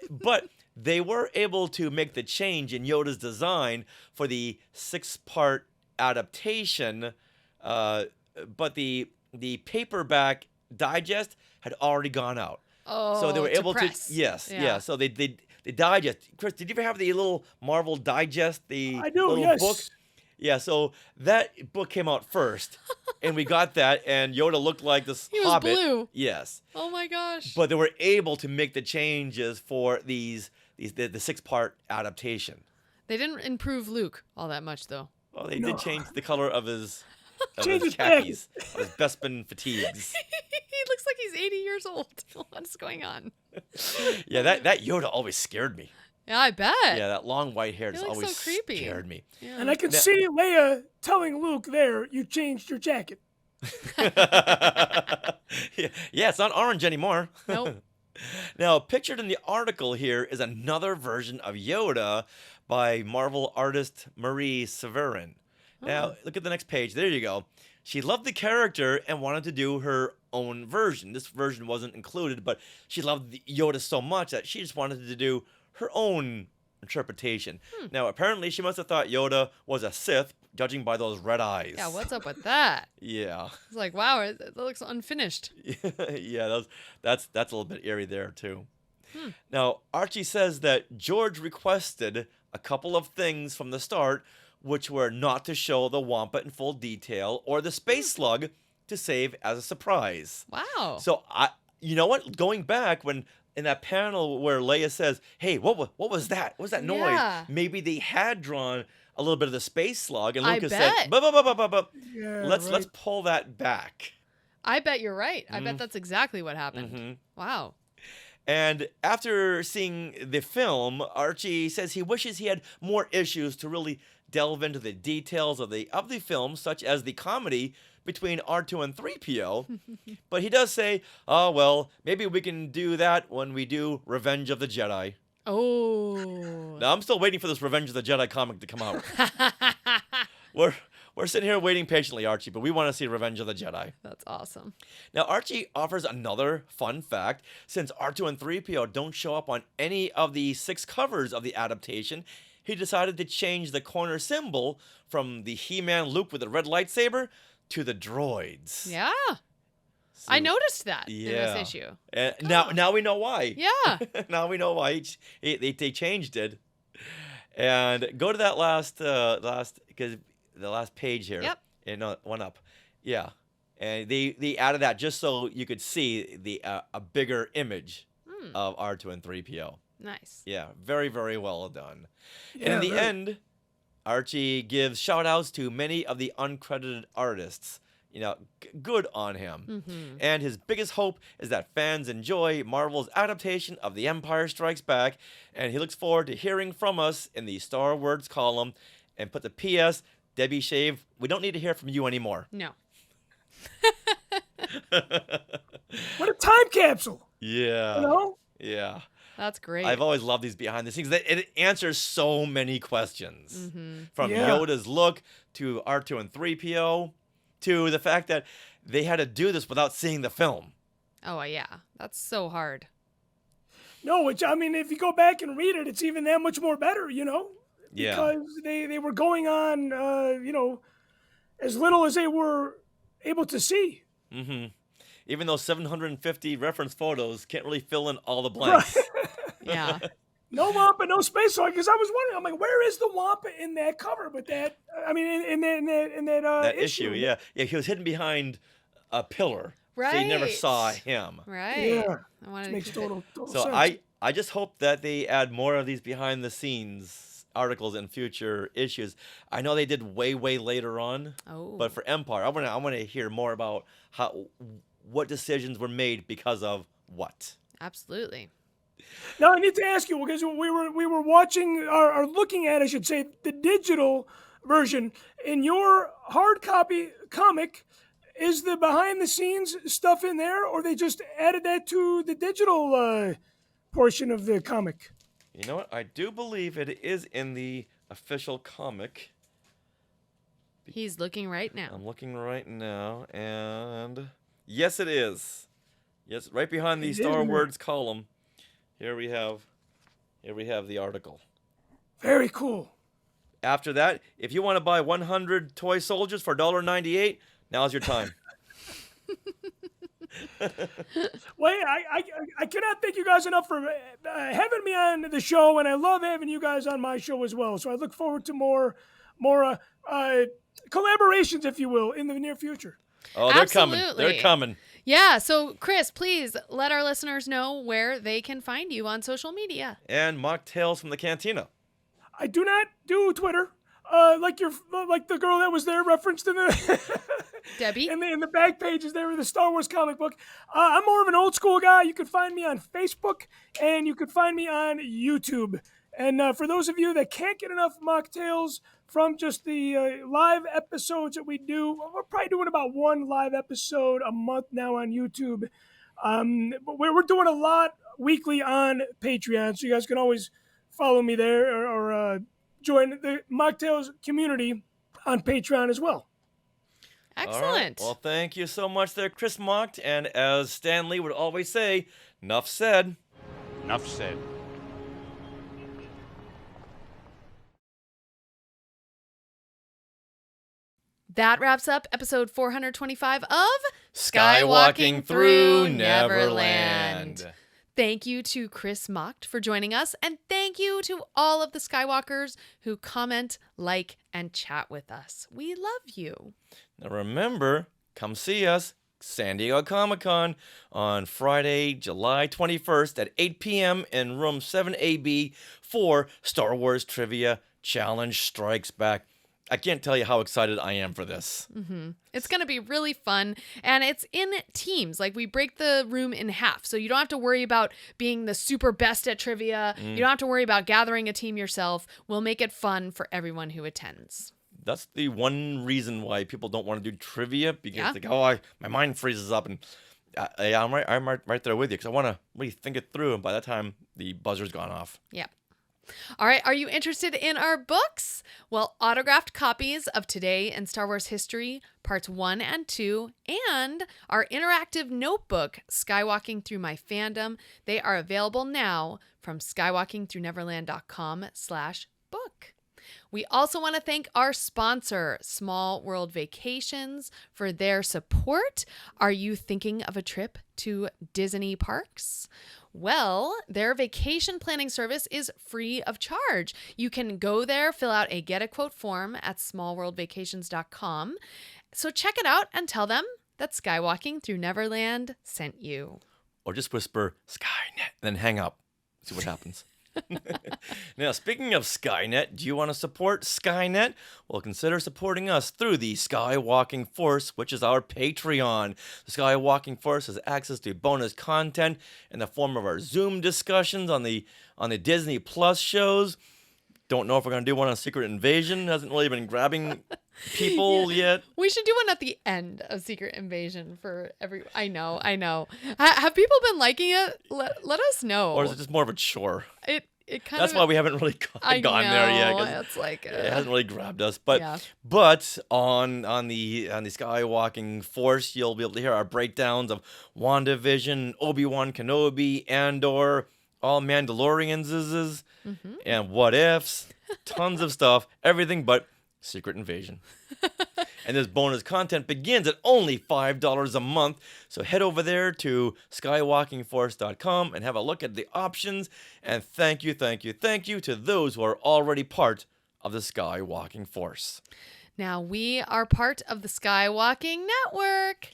But they were able to make the change in Yoda's design for the 6-part adaptation, but the paperback digest had already gone out. So they were able to So they digest. Chris, did you ever have the little Marvel digest? I do, book? Yeah, so that book came out first, and we got that, and Yoda looked like this hobbit. Was blue. Yes. Oh my gosh. But they were able to make the changes for the 6-part adaptation. They didn't improve Luke all that much, though. Well, they did change the color of his Change his khakis, his Bespin fatigues. He looks like he's 80 years old. What's going on? Yeah, that Yoda always scared me. Yeah, I bet. Yeah, that long white hair just always so creepy. scared me. Yeah. And I can see Leia telling Luke there, you changed your jacket. Yeah, it's not orange anymore. Nope. Now, pictured in the article here is another version of Yoda by Marvel artist Marie Severin. Now, look at the next page. There you go. She loved the character and wanted to do her own version. This version wasn't included, but she loved Yoda so much that she just wanted to do her own interpretation. Now, apparently, she must have thought Yoda was a Sith, judging by those red eyes. Yeah, what's up with that? Yeah. It's like, wow, it looks unfinished. Yeah, that's a little bit eerie there, too. Now, Archie says that George requested a couple of things from the start, which were not to show the Wampa in full detail or the space slug to save as a surprise. Wow. So you know what? Going back when in that panel where Leia says, "Hey, what was that? What was that noise?" Yeah. Maybe they had drawn a little bit of the space slug, and I Lucas bet. said, "Bup. Yeah, Let's pull that back." I bet you're right. I bet that's exactly what happened. Mhm. Wow. And after seeing the film, Archie says he wishes he had more issues to really delve into the details of the film, such as the comedy between R2 and 3PO. But he does say, "Oh, well, maybe we can do that when we do Revenge of the Jedi." Oh. Now, I'm still waiting for this Revenge of the Jedi comic to come out. We're sitting here waiting patiently, Archie, but we want to see Revenge of the Jedi. That's awesome. Now, Archie offers another fun fact. Since R2 and 3PO don't show up on any of the 6 covers of the adaptation, he decided to change the corner symbol from the He-Man Luke with the red lightsaber to the droids. Yeah. I noticed that in this issue. Now we know why. Yeah. Now we know why they changed it. And go to that because the last page here. Yep. And one up. Yeah. And they added that just so you could see a bigger image of R2 and 3PO. Nice. Yeah, very, very well done. Yeah, and in the right. end, Archie gives shout-outs to many of the uncredited artists. Good on him. Mm-hmm. And his biggest hope is that fans enjoy Marvel's adaptation of The Empire Strikes Back, and he looks forward to hearing from us in the Star Wars column. And put the P.S., Debbie Shave, we don't need to hear from you anymore. No. What a time capsule. Yeah. You know? Yeah. That's great. I've always loved these behind the scenes. It answers so many questions. Mm-hmm. From Yeah. Yoda's look to R2 and 3PO to the fact that they had to do this without seeing the film. Oh, yeah. That's so hard. No, which, I mean, if you go back and read it, it's even that much more better, you know? Yeah. Because they were going on, as little as they were able to see. Mm-hmm. Even though 750 reference photos can't really fill in all the blanks. Yeah. No Wampa, no space hog. Because I was wondering, I'm like, where is the Wampa in that cover? But that, I mean, in that That issue, yeah. Yeah, he was hidden behind a pillar. Right. So you never saw him. Right. Yeah. I wanted to Makes keep it- total So sense. I just hope that they add more of these behind the scenes articles in future issues. I know they did way later on. Oh. But for Empire, I want to hear more about what decisions were made because of what. Absolutely. Now I need to ask you, because we were watching or looking at, I should say, the digital version. In your hard copy comic, is the behind the scenes stuff in there, or they just added that to the digital portion of the comic? You know what? I do believe it is in the official comic. He's looking right now. I'm looking right now, and yes, it is. Yes, right behind the It is, Star isn't it? Wars column. Here we have the article. Very cool. After that, if you want to buy 100 toy soldiers for $1.98, now's your time. Well, I cannot thank you guys enough for having me on the show, and I love having you guys on my show as well. So I look forward to more collaborations, if you will, in the near future. Oh, they're coming. Absolutely. They're coming. Yeah. So, Chris, please let our listeners know where they can find you on social media. And mocktails from the Cantina. I do not do Twitter, like the girl that was there referenced in the Debbie in the back pages there of the Star Wars comic book. I'm more of an old school guy. You can find me on Facebook and you can find me on YouTube. And for those of you that can't get enough mocktails from just the live episodes that we do, we're probably doing about one live episode a month now on YouTube. But we're doing a lot weekly on Patreon, so you guys can always follow me there or join the Mocktails community on Patreon as well. Excellent. All right. Well, thank you so much there, Cris Macht. And as Stan Lee would always say, "Nuff said." Enough said. That wraps up episode 425 of Skywalking Through Neverland. Thank you to Cris Macht for joining us, and thank you to all of the Skywalkers who comment, like, and chat with us. We love you. Now remember, come see us, San Diego Comic-Con, on Friday, July 21st at 8 p.m. in room 7AB for Star Wars Trivia Challenge Strikes Back. I can't tell you how excited I am for this. It's going to be really fun, and it's in teams. Like, we break the room in half, so you don't have to worry about being the super best at trivia. You don't have to worry about gathering a team yourself. We'll make it fun for everyone who attends. That's the one reason why people don't want to do trivia, because they go, my mind freezes up, and I'm right there with you, because I want to really think it through, and by that time, the buzzer's gone off. Yeah. All right, are you interested in our books? Well, autographed copies of Today in Star Wars History, Parts 1 and 2, and our interactive notebook, Skywalking Through My Fandom, they are available now from skywalkingthroughneverland.com/book. We also want to thank our sponsor, Small World Vacations, for their support. Are you thinking of a trip to Disney parks? Well, their vacation planning service is free of charge. You can go there, fill out a Get a Quote form at smallworldvacations.com. So check it out and tell them that Skywalking Through Neverland sent you. Or just whisper, Skynet, then hang up. See what happens. Now, speaking of Skynet, do you want to support Skynet? Well, consider supporting us through the Skywalking Force, which is our Patreon. The Skywalking Force has access to bonus content in the form of our Zoom discussions on the Disney Plus shows. Don't know if we're going to do one on Secret Invasion. Hasn't really been grabbing people yet. We should do one at the end of Secret Invasion for every... I know. Have people been liking it? Let us know. Or is it just more of a chore? It kind That's why we haven't really gone there yet. It's like... It hasn't really grabbed us. But yeah. But on the Skywalking Force, you'll be able to hear our breakdowns of WandaVision, Obi-Wan Kenobi, Andor, all Mandalorians, and What Ifs, tons of stuff, everything but Secret Invasion. And this bonus content begins at only $5 a month. So head over there to skywalkingforce.com and have a look at the options. And thank you to those who are already part of the Skywalking Force. Now we are part of the Skywalking Network.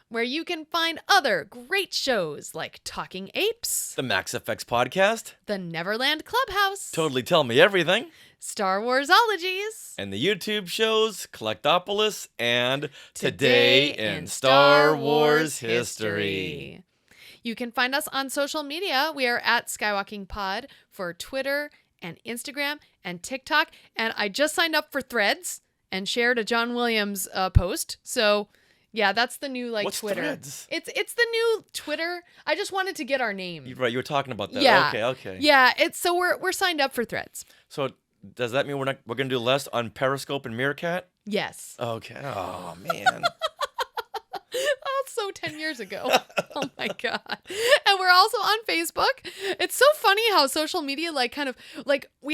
Where you can find other great shows like Talking Apes, The Max Effects Podcast, The Neverland Clubhouse, Totally Tell Me Everything, Star Warsologies, and the YouTube shows Collectopolis and Today in Star Wars History. You can find us on social media. We are at Skywalking Pod for Twitter and Instagram and TikTok. And I just signed up for Threads and shared a John Williams post. So... yeah, that's the new What's Twitter. Threads? It's the new Twitter. I just wanted to get our name. You're right, you were talking about that. Yeah. Okay. Yeah, so we're signed up for Threads. So does that mean we're gonna do less on Periscope and Meerkat? Yes. Okay. Oh man. Also 10 years ago. Oh my god. And we're also on Facebook. It's so funny how social media we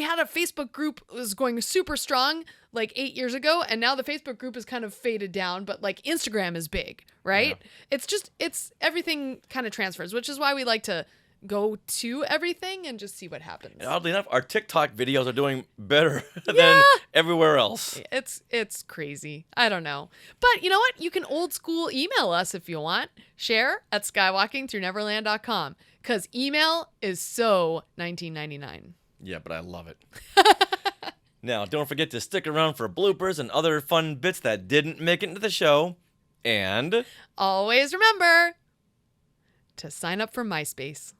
had a Facebook group that was going super strong 8 years ago, and now the Facebook group is kind of faded down, but Instagram is big, right? Yeah. It's everything kind of transfers, which is why we like to go to everything and just see what happens. And oddly enough, our TikTok videos are doing better than everywhere else. It's crazy. I don't know. But you know what? You can old school email us if you want. Share at skywalkingthroughneverland.com, because email is so 1999. Yeah, but I love it. Now, don't forget to stick around for bloopers and other fun bits that didn't make it into the show. And always remember to sign up for MySpace.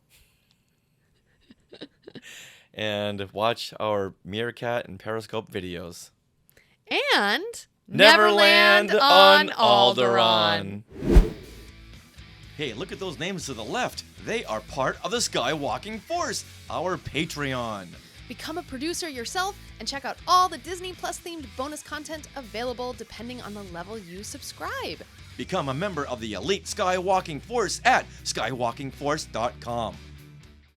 And watch our Meerkat and Periscope videos. And Neverland on Alderaan. Hey, look at those names to the left. They are part of the Skywalking Force, our Patreon. Become a producer yourself and check out all the Disney Plus themed bonus content available depending on the level you subscribe. Become a member of the elite Skywalking Force at skywalkingforce.com.